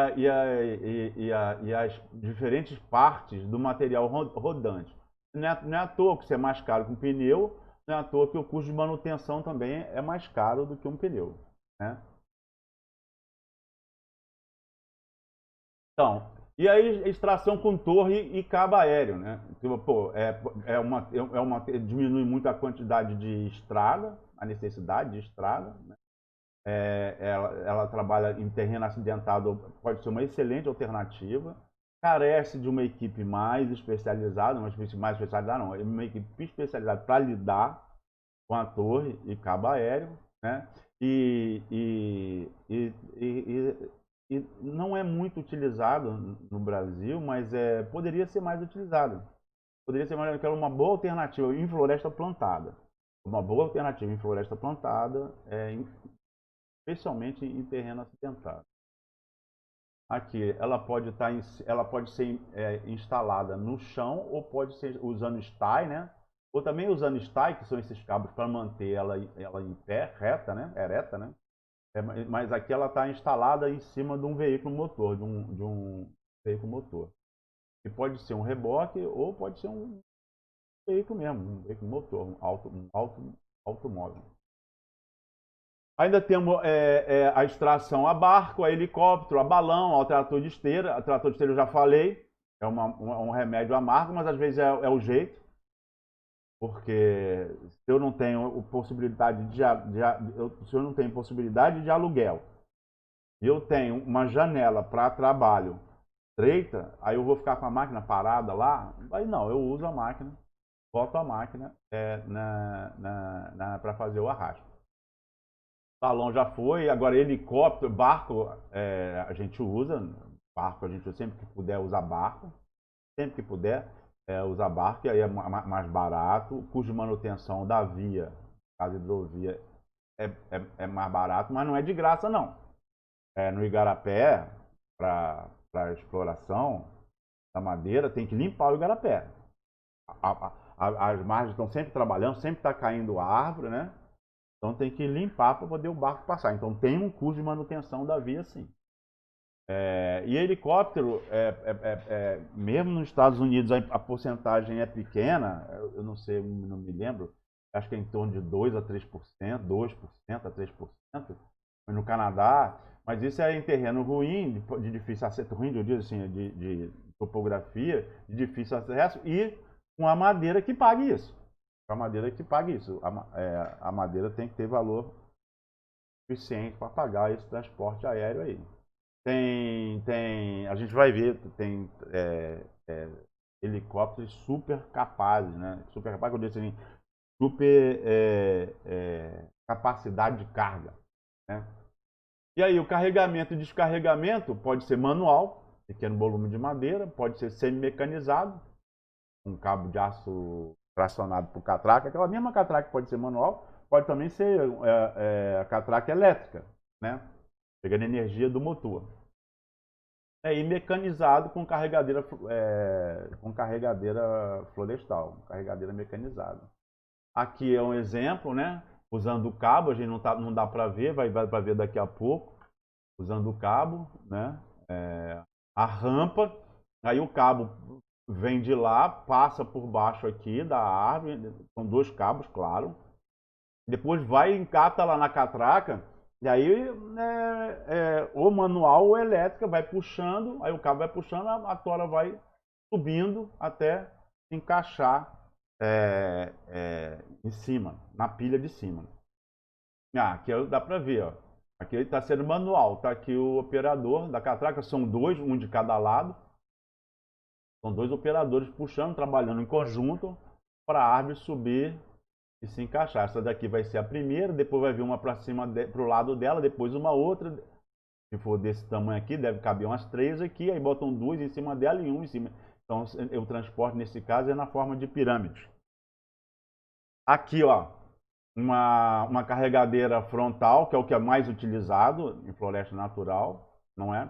as diferentes partes do material rodante. Não é à toa que isso é mais caro que um pneu, não é à toa que o custo de manutenção também é mais caro do que um pneu, né? Então, e aí extração com torre e cabo aéreo, né? Pô, diminui muito a quantidade de estrada, a necessidade de estrada, né? Ela trabalha em terreno acidentado, pode ser uma excelente alternativa. Carece de uma equipe mais especializada, uma equipe especializada para lidar com a torre e cabo aéreo, né? E não é muito utilizado no Brasil, mas poderia ser mais utilizado. Poderia ser uma boa alternativa em floresta plantada. Uma boa alternativa em floresta plantada, especialmente em terreno acidentado. Aqui, ela pode ser instalada no chão ou pode ser usando sty, né? Ou também usando sty, que são esses cabos para manter ela em pé, reta, né? Ereta, né? Mas aqui ela está instalada em cima de um veículo motor, de um veículo motor. E pode ser um reboque ou pode ser um veículo mesmo, um veículo motor, automóvel. Ainda temos a extração a barco, a helicóptero, a balão, ao trator de esteira. O trator de esteira eu já falei, é um remédio amargo, mas às vezes é o jeito. Porque se eu não tenho possibilidade se eu não tenho possibilidade de aluguel, e eu tenho uma janela para trabalho estreita, aí eu vou ficar com a máquina parada lá? Aí não, eu uso a máquina, boto a máquina para fazer o arrasto. Balão já foi, agora helicóptero, barco a gente usa, barco a gente sempre que puder usar barco, sempre que puder usar barco, e aí é mais barato, o custo de manutenção da via, caso hidrovia, é mais barato, mas não é de graça não. No igarapé, para exploração da madeira, tem que limpar o igarapé. As margens estão sempre trabalhando, sempre está caindo a árvore, né? Então tem que limpar para poder o barco passar. Então tem um custo de manutenção da via, sim. E helicóptero, mesmo nos Estados Unidos a porcentagem é pequena, eu não sei, não me lembro, acho que é em torno de 2 a 3%, 2% a 3%, no Canadá, mas isso é em terreno ruim, de difícil acesso, ruim, eu digo assim, de topografia, de difícil acesso, e com a madeira que pague isso. A madeira que pague isso. A madeira tem que ter valor suficiente para pagar esse transporte aéreo aí. A gente vai ver, tem helicópteros super capazes, né? Super capazes, eu disse assim, super capacidade de carga, né? E aí o carregamento e descarregamento pode ser manual, pequeno volume de madeira, pode ser semi-mecanizado, um cabo de aço tracionado por catraca, aquela mesma catraca pode ser manual, pode também ser a catraca elétrica, né? Pegando energia do motor. E mecanizado com carregadeira florestal, carregadeira mecanizada. Aqui é um exemplo, né? Usando o cabo, a gente não dá para ver, vai para ver daqui a pouco. Usando o cabo, né? A rampa, aí o cabo vem de lá, passa por baixo aqui da árvore, são 2 cabos, claro. Depois vai e encata lá na catraca, e aí ou manual ou elétrica, vai puxando, aí o cabo vai puxando, a tora vai subindo até encaixar em cima, na pilha de cima. Aqui dá para ver, ó. Aqui está sendo manual, está aqui o operador da catraca, são 2, um de cada lado. São 2 operadores puxando, trabalhando em conjunto para a árvore subir e se encaixar. Essa daqui vai ser a primeira, depois vai vir uma para cima, para o lado dela, depois uma outra. Se for desse tamanho aqui, deve caber umas 3 aqui, aí botam 2 em cima dela e 1 em cima. Então o transporte nesse caso é na forma de pirâmide. Aqui, ó, uma carregadeira frontal, que é o que é mais utilizado em floresta natural, não é?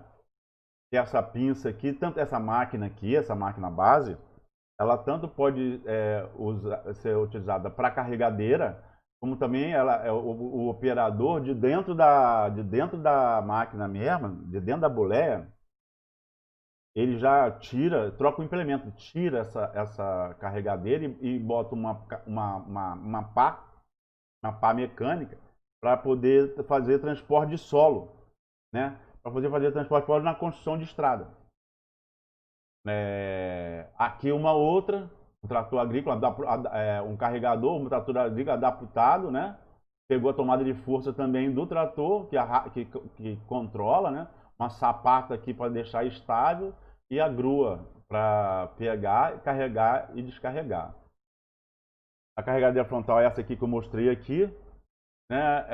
E essa pinça aqui, tanto essa máquina aqui, essa máquina base, ela tanto pode ser utilizada para carregadeira, como também ela é o operador de dentro da máquina mesmo, de dentro da boleia, ele já troca o implemento, tira essa carregadeira e bota uma pá mecânica para poder fazer transporte de solo, né? Para poder fazer transporte de solo na construção de estrada. Aqui uma outra, um trator agrícola, um carregador, um trator agrícola adaptado, né? Pegou a tomada de força também do trator, que controla, né? Uma sapata aqui para deixar estável e a grua para pegar, carregar e descarregar. A carregadeira frontal é essa aqui que eu mostrei aqui, né?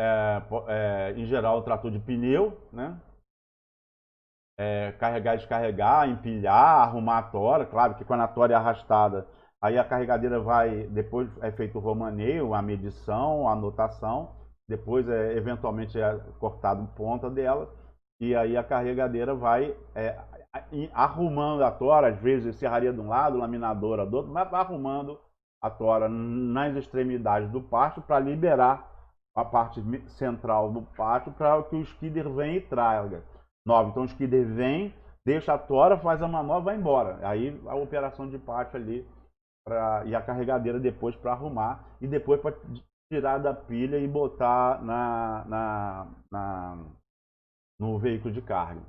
Em geral, o trator de pneu, né? Carregar e descarregar, empilhar, arrumar a tora. Claro que quando a tora é arrastada, aí a carregadeira vai, depois é feito o romaneio, a medição, a anotação, depois eventualmente é cortado ponta dela, e aí a carregadeira vai arrumando a tora, às vezes serraria de um lado, laminadora do outro, mas vai arrumando a tora nas extremidades do pátio para liberar a parte central do pátio para que o skidder venha e traga. Então o skidder vem, deixa a tora, faz a manobra e vai embora. Aí a operação de pátio ali e a carregadeira depois para arrumar e depois para tirar da pilha e botar no veículo de carga,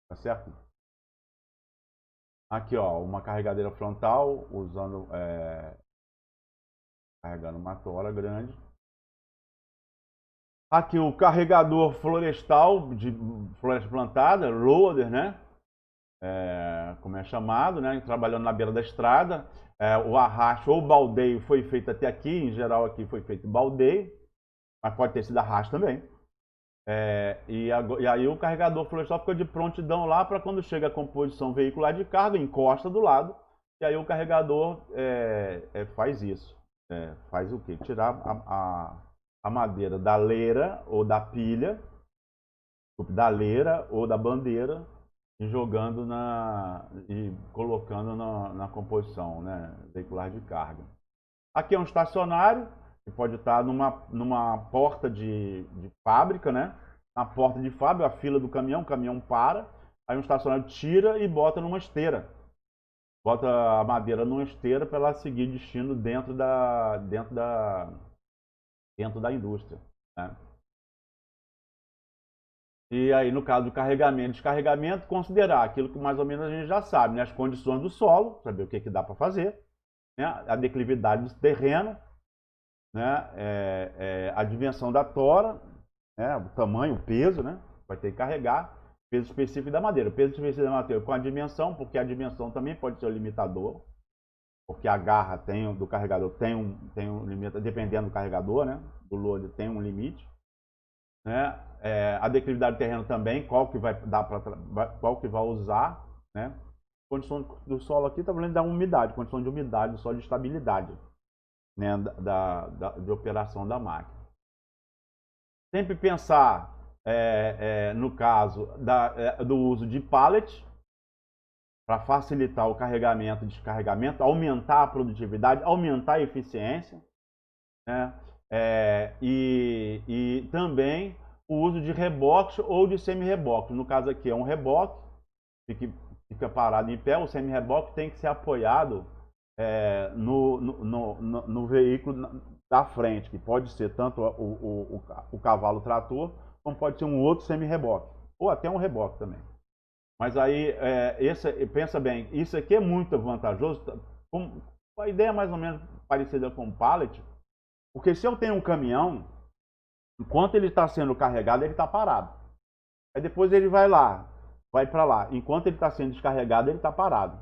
tá certo? Aqui, ó, uma carregadeira frontal usando carregando uma tora grande. Aqui o carregador florestal de floresta plantada, loader, né? Como é chamado, né? Trabalhando na beira da estrada. O arrasto ou baldeio foi feito até aqui, em geral aqui foi feito baldeio, mas pode ter sido arrasto também. E aí o carregador florestal fica de prontidão lá para quando chega a composição veicular de carga, encosta do lado, e aí o carregador faz isso. Faz o quê? Tirar a madeira da leira ou da pilha, da leira ou da bandeira, e jogando e colocando na composição, né, veicular de carga. Aqui é um estacionário, que pode estar numa porta de fábrica, né? Na porta de fábrica, a fila do caminhão, o caminhão para, aí um estacionário tira e bota numa esteira. Bota a madeira numa esteira para ela seguir destino dentro da indústria, né? E aí, no caso do carregamento e descarregamento, considerar aquilo que mais ou menos a gente já sabe, né? As condições do solo, saber o que dá para fazer, né? A declividade do terreno, né? A dimensão da tora, né? O tamanho, o peso, né? Vai ter que carregar, peso específico da madeira. O peso específico da madeira com a dimensão, porque a dimensão também pode ser o limitador, porque a garra do carregador tem um limite, dependendo do carregador, né? Do load tem um limite, né? A declividade do terreno também, qual que vai usar, né? Condição do solo aqui está falando da umidade, condição de umidade do solo, de estabilidade, né? De operação da máquina. Sempre pensar, no caso do uso de pallet, para facilitar o carregamento e descarregamento, aumentar a produtividade, aumentar a eficiência, né? E também o uso de reboque ou de semi-reboque. No caso aqui é um reboque, fica parado em pé, o semi-reboque tem que ser apoiado no veículo da frente, que pode ser tanto o cavalo trator, como pode ser um outro semi-reboque, ou até um reboque também. Mas aí, pensa bem, isso aqui é muito vantajoso, a ideia é mais ou menos parecida com o pallet, porque se eu tenho um caminhão, enquanto ele está sendo carregado, ele está parado. Aí depois ele vai para lá. Enquanto ele está sendo descarregado, ele está parado.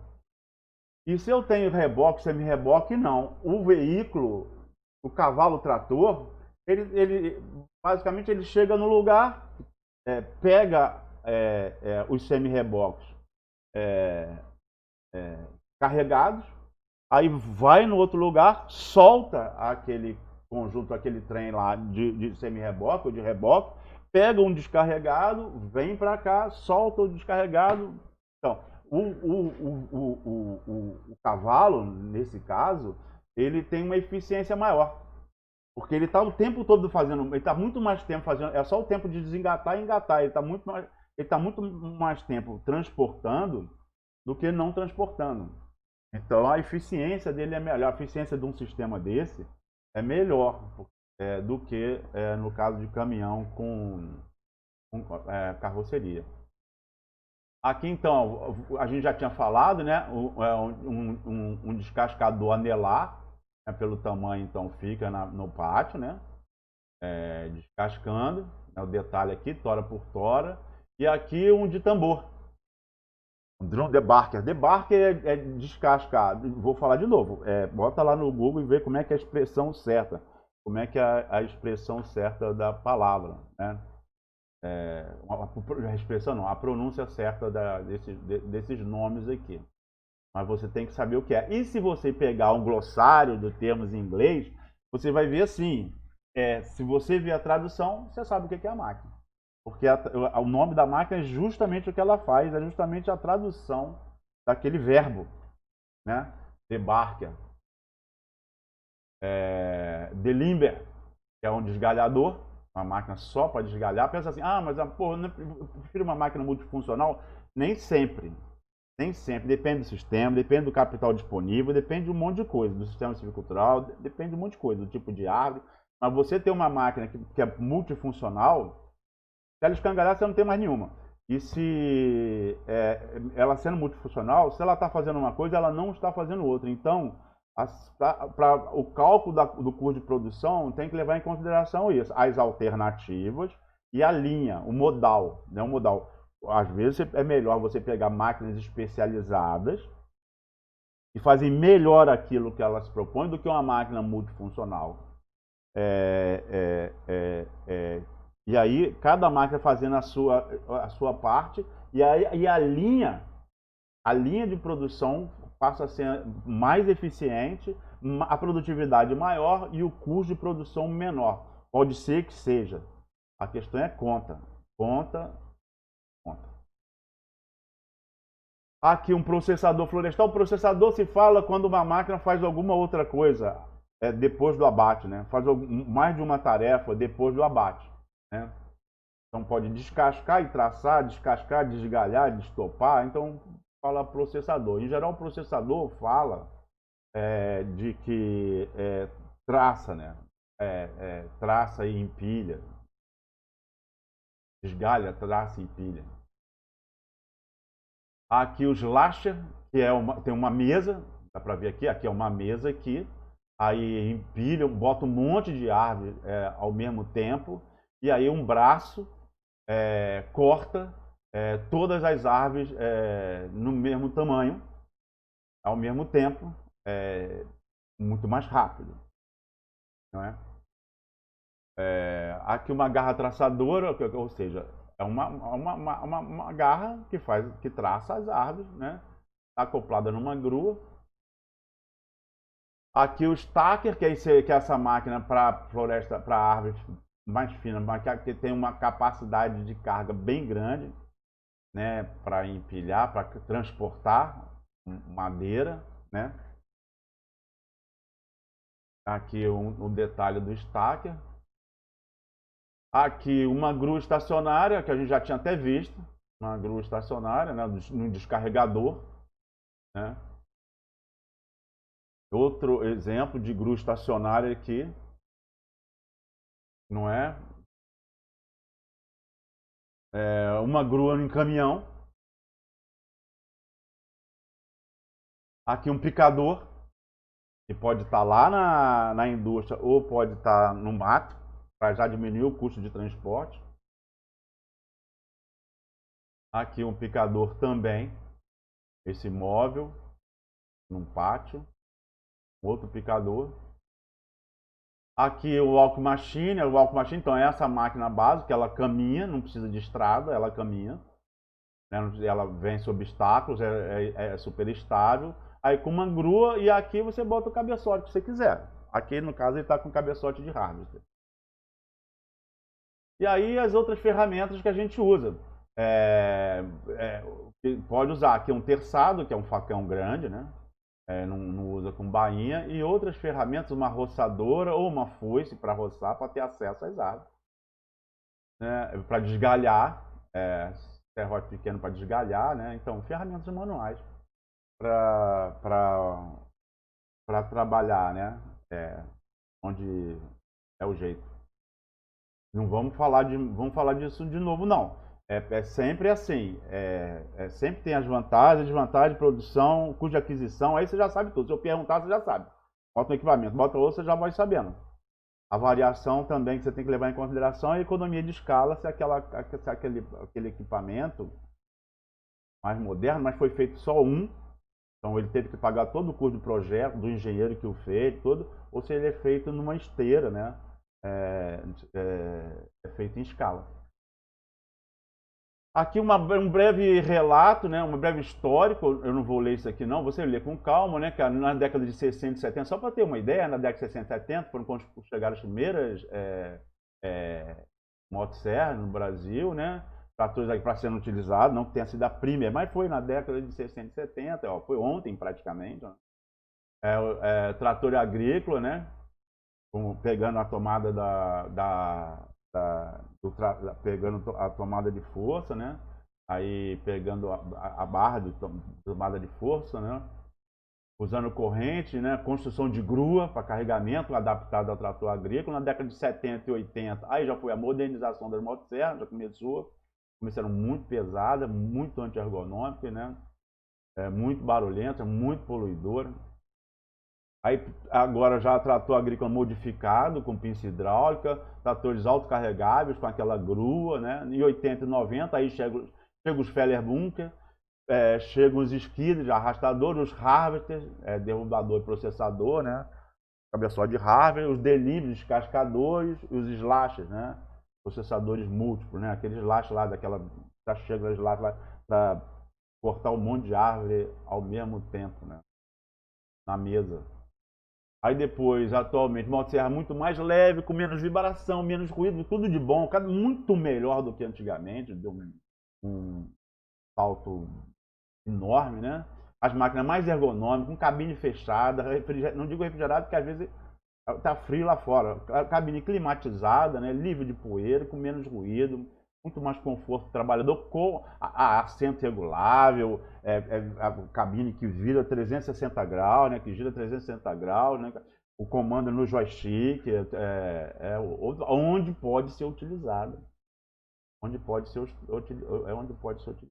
E se eu tenho reboque, semi-reboque, não. O veículo, o cavalo trator, ele basicamente ele chega no lugar, pega os semi-reboques carregados, aí vai no outro lugar, solta aquele conjunto, aquele trem lá de semi-reboque ou de reboque, pega um descarregado, vem para cá, solta o descarregado. Então, o cavalo, nesse caso, ele tem uma eficiência maior, porque ele está o tempo todo fazendo, ele está muito mais tempo fazendo, é só o tempo de desengatar e engatar, ele está muito mais tempo transportando do que não transportando. Então a eficiência dele é melhor, a eficiência de um sistema desse é melhor do que no caso de caminhão com carroceria. Aqui então, a gente já tinha falado, né? Um descascador anelar, né, pelo tamanho, então fica no pátio, né? Descascando, né, o detalhe aqui, tora por tora. E aqui um de tambor. Um drum debarker. Debarker é descascar. Vou falar de novo. Bota lá no Google e vê como é que é a expressão certa. Como é que é a expressão certa da palavra, né? A expressão não, a pronúncia certa desses nomes aqui. Mas você tem que saber o que é. E se você pegar um glossário de termos em inglês, você vai ver assim. Se você ver a tradução, você sabe o que é a máquina. Porque o nome da máquina é justamente o que ela faz, é justamente a tradução daquele verbo, né? Debarker. Delimber, que é um desgalhador, uma máquina só para desgalhar. Pensa assim, mas eu prefiro uma máquina multifuncional. Nem sempre. Nem sempre, depende do sistema, depende do capital disponível, depende de um monte de coisa, do sistema silvicultural, depende de um monte de coisa, do tipo de árvore. Mas você ter uma máquina que é multifuncional, se ela escangalhar, você não tem mais nenhuma. E se ela sendo multifuncional, se ela está fazendo uma coisa, ela não está fazendo outra. Então, para o cálculo do custo de produção, tem que levar em consideração isso, as alternativas e a linha, o modal, né? O modal. Às vezes é melhor você pegar máquinas especializadas que fazem melhor aquilo que elas propõem do que uma máquina multifuncional. E aí, cada máquina fazendo a sua parte, e aí a linha de produção passa a ser mais eficiente, a produtividade maior e o custo de produção menor. Pode ser que seja. A questão é conta. Aqui um processador florestal. O processador se fala quando uma máquina faz alguma outra coisa depois do abate, né? Faz mais de uma tarefa depois do abate, né? Então pode descascar e traçar, descascar, desgalhar, destopar. Então fala processador. Em geral, o processador fala de que traça, né? Traça e empilha. Desgalha, traça e empilha. Aqui o slasher, que tem uma mesa, dá para ver aqui é uma mesa aqui, aí empilha, bota um monte de árvore ao mesmo tempo, e aí um braço corta todas as árvores no mesmo tamanho, ao mesmo tempo, muito mais rápido, não é? Aqui uma garra traçadora, ou seja, é uma garra que traça as árvores, né? Acoplada numa grua. Aqui o stacker, que é essa máquina para floresta, para árvores mais finas, mas que tem uma capacidade de carga bem grande, né? Para empilhar, para transportar madeira, né? Aqui um detalhe do stacker. Aqui uma grua estacionária, que a gente já tinha até visto, uma grua estacionária, né, no descarregador, né? Outro exemplo de grua estacionária aqui, não é? Uma grua em caminhão. Aqui um picador, que pode estar lá na indústria ou pode estar no mato, para já diminuir o custo de transporte. Aqui um picador também, esse móvel, num pátio. Outro picador. Aqui o walk machine, então é essa máquina básica, ela caminha, não precisa de estrada, ela caminha. Né? Ela vence obstáculos, é super estável. Aí com uma grua, e aqui você bota o cabeçote que você quiser. Aqui no caso ele está com cabeçote de harvester. E aí as outras ferramentas que a gente usa. Pode usar aqui um terçado, que é um facão grande, né? Não usa com bainha, e outras ferramentas, uma roçadora ou uma foice para roçar, para ter acesso às árvores, né? Para desgalhar, serrote pequeno para desgalhar, né? Então, ferramentas manuais para trabalhar, né? Onde é o jeito. Não vamos falar disso de novo, não. Sempre assim, sempre tem as vantagens, desvantagens de produção, custo de aquisição, aí você já sabe tudo. Se eu perguntar, você já sabe. Bota um equipamento, bota outro, você já vai sabendo. A variação também que você tem que levar em consideração é a economia de escala, se aquele equipamento mais moderno, mas foi feito só um, então ele teve que pagar todo o custo do projeto, do engenheiro que o fez, ou se ele é feito numa esteira, né? Feito em escala. Aqui um breve relato, né, um breve histórico, eu não vou ler isso aqui não, você lê com calma, né, que na década de 60 e 70, só para ter uma ideia, na década de 60 e 70, foram quando chegaram as primeiras motosserras no Brasil, né, tratores aqui para serem utilizados, não que tenha sido a primeira, mas foi na década de 60 e 70, foi ontem praticamente, trator agrícola, né, pegando a tomada pegando a tomada de força, né? aí pegando a barra de tomada de força, né? Usando corrente, né? Construção de grua para carregamento, adaptado ao trator agrícola. Na década de 70 e 80, aí já foi a modernização das motosserras, já começaram muito pesada, muito anti-ergonômica, né? Muito barulhenta, muito poluidora. Aí agora já trator agrícola modificado, com pinça hidráulica, tratores autocarregáveis com aquela grua, né? Em 80 e 90, aí chega os Feller Bunker, chegam os skidders, arrastadores, os harvesters, derrubador e processador, né? Cabeçote de harvester, os deliveries, descascadores, os slashers, né? Processadores múltiplos, né? Aqueles slashers lá, já chega os slashers lá para cortar um monte de árvore ao mesmo tempo, né? Na mesa. Aí depois, atualmente, motosserra muito mais leve, com menos vibração, menos ruído, tudo de bom, muito melhor do que antigamente, deu um salto enorme, né? As máquinas mais ergonômicas, com cabine fechada, não digo refrigerado, porque às vezes tá frio lá fora. Cabine climatizada, né? Livre de poeira, com menos ruído, muito mais conforto do trabalhador, com assento regulável, a cabine que vira 360 graus, né? Que gira 360 graus, né? O comando no joystick, onde pode ser utilizado. Onde pode ser utilizado.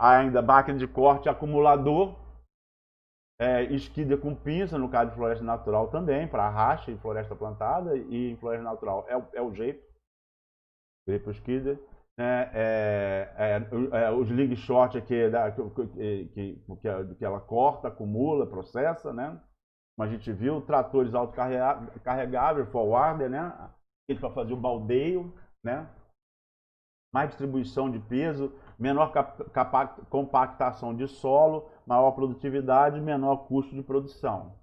Ainda máquina de corte acumulador, skidder com pinça, no caso de floresta natural também, para racha em floresta plantada, e em floresta natural é o jeito skidder, os ling short aqui, que ela corta, acumula, processa, né? Como a gente viu, tratores autocarregáveis, forwarder, né? Para fazer o baldeio, né? Mais distribuição de peso, menor compactação de solo, maior produtividade, menor custo de produção,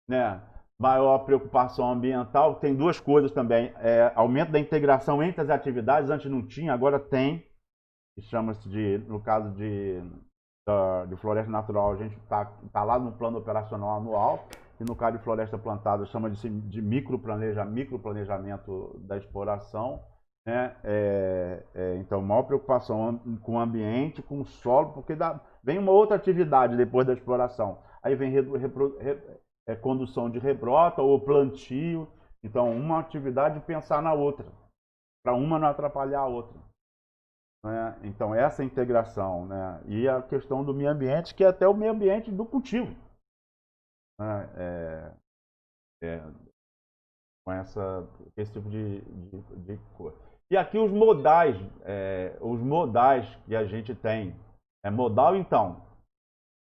né? Maior preocupação ambiental. Tem duas coisas também, aumento da integração entre as atividades, antes não tinha, agora tem, que chama-se no caso de floresta natural, a gente tá lá no plano operacional anual, e no caso de floresta plantada chama de microplanejamento da exploração, né? Então, maior preocupação com o ambiente, com o solo, porque vem uma outra atividade depois da exploração. Aí vem condução de rebrota ou plantio. Então, uma atividade pensar na outra, para uma não atrapalhar a outra, né? Então, essa integração, né? E a questão do meio ambiente, que é até o meio ambiente do cultivo, né? Com esse tipo de coisa. E aqui os modais que a gente tem. Modal, então,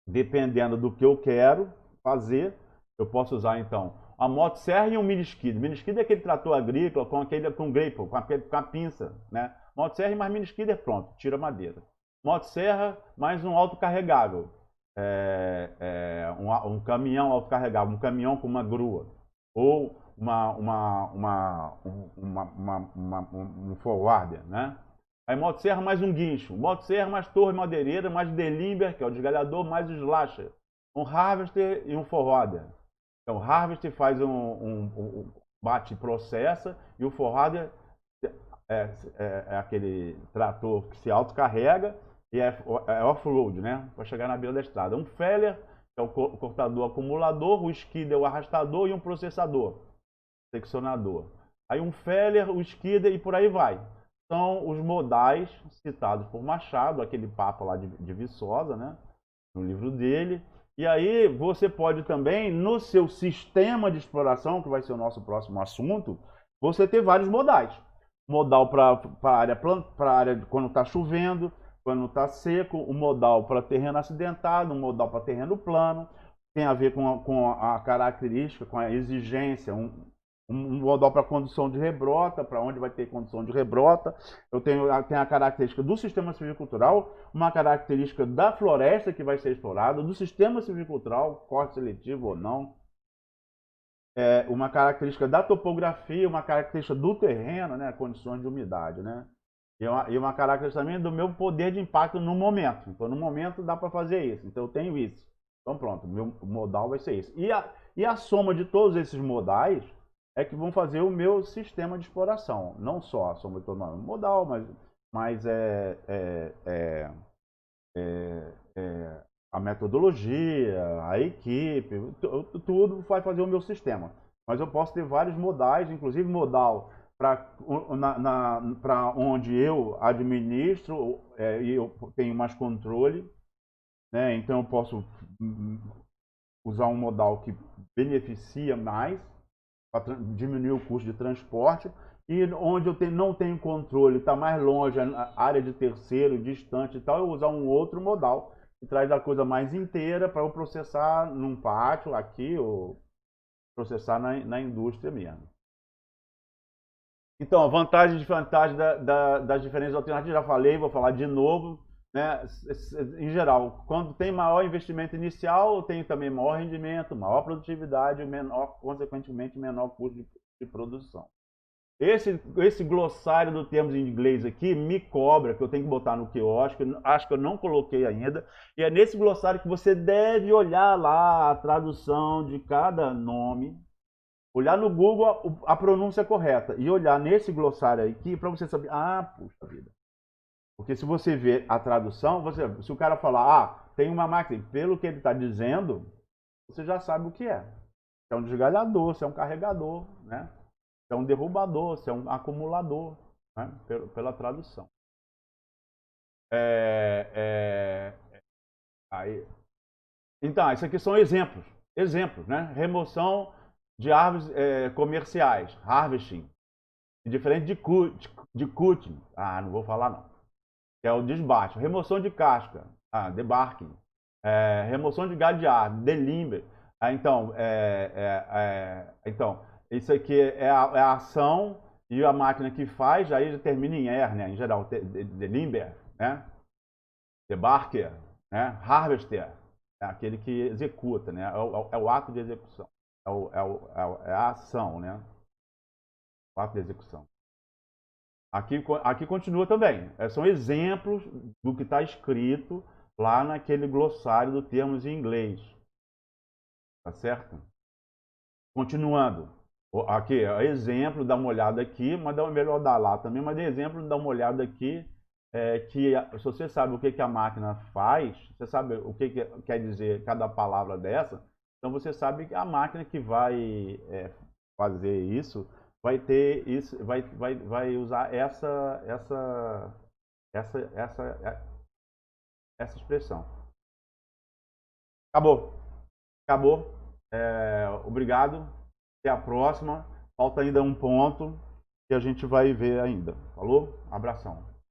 dependendo do que eu quero fazer, eu posso usar, então, a motosserra e um mini skidder. Mini skidder é aquele trator agrícola com grapple, com a pinça, né? Motosserra e mais mini skidder, pronto, tira a madeira. Motosserra mais um autocarregável. Um caminhão autocarregável, um caminhão com uma grua. Ou um forwarder, né? Aí motosserra mais um guincho, motosserra mais torre madeireira, mais delimber, que é o desgalhador, mais o slasher, um harvester e um forwarder. Então o harvester faz bate e processa, e o forwarder é aquele trator que se autocarrega e é off-road, né? Para chegar na beira da estrada. Um feller, que é o cortador acumulador, o skidder, o arrastador, e um processador, seccionador. Aí um feller, o skidder, e por aí vai. São os modais citados por Machado, aquele papo lá de Viçosa, né? No livro dele. E aí você pode também, no seu sistema de exploração, que vai ser o nosso próximo assunto, você ter vários modais. Modal para a área quando está chovendo, quando está seco, um modal para terreno acidentado, um modal para terreno plano. Tem a ver com a característica, com a exigência, um modal para condução de rebrota, para onde vai ter condução de rebrota. Eu tenho a característica do sistema silvicultural, uma característica da floresta que vai ser explorada, do sistema silvicultural, corte seletivo ou não, uma característica da topografia, uma característica do terreno, né, condições de umidade, né? E uma característica também do meu poder de impacto no momento. Então, no momento dá para fazer isso. Então, eu tenho isso. Então, pronto, meu modal vai ser isso. E a soma de todos esses modais é que vão fazer o meu sistema de exploração. Não só a soma de todo modal, mas mas a metodologia, a equipe, tudo vai fazer o meu sistema. Mas eu posso ter vários modais, inclusive modal para onde eu administro e eu tenho mais controle, né? Então eu posso usar um modal que beneficia mais para diminuir o custo de transporte, e onde eu não tenho controle, está mais longe, a área de terceiro, distante e tal, eu usar um outro modal que traz a coisa mais inteira para eu processar num pátio aqui ou processar na indústria mesmo. Então, a vantagem e desvantagem das diferentes alternativas, já falei, vou falar de novo. Né? Em geral, quando tem maior investimento inicial, tem também maior rendimento, maior produtividade, menor, consequentemente, menor custo de produção. Esse glossário do termos em inglês aqui me cobra, que eu tenho que botar no quiosque, acho que eu não coloquei ainda, e é nesse glossário que você deve olhar lá a tradução de cada nome, olhar no Google a pronúncia correta, e olhar nesse glossário aqui para você saber, puxa vida. Porque se você ver a tradução, se o cara falar, tem uma máquina, pelo que ele está dizendo, você já sabe o que é. Se é um desgalhador, se é um carregador, né? Se é um derrubador, se é um acumulador, né? Pela tradução. Aí. Então, isso aqui são exemplos. Exemplos, né? Remoção de árvores comerciais, harvesting. Diferente de cutting. Não vou falar não. Que é o desbate. Remoção de casca, debarking. Remoção de galho de árvore, delimber. Então, isso aqui é a ação e a máquina que faz, aí já termina em er, né? Em geral, delimber, né? Debarker, né? Harvester, é aquele que executa, né? É o ato de execução, é a ação, né? O ato de execução. Aqui continua também. São exemplos do que está escrito lá naquele glossário do termos em inglês. Tá certo? Continuando. Aqui, exemplo, dá uma olhada aqui, mas melhor dar lá também, mas de exemplo, dá uma olhada aqui, que se você sabe o que a máquina faz, você sabe o que quer dizer cada palavra dessa, então você sabe que a máquina que vai fazer isso vai ter isso, vai usar essa expressão. Acabou. Acabou. Obrigado. Até a próxima. Falta ainda um ponto que a gente vai ver ainda. Falou? Abração.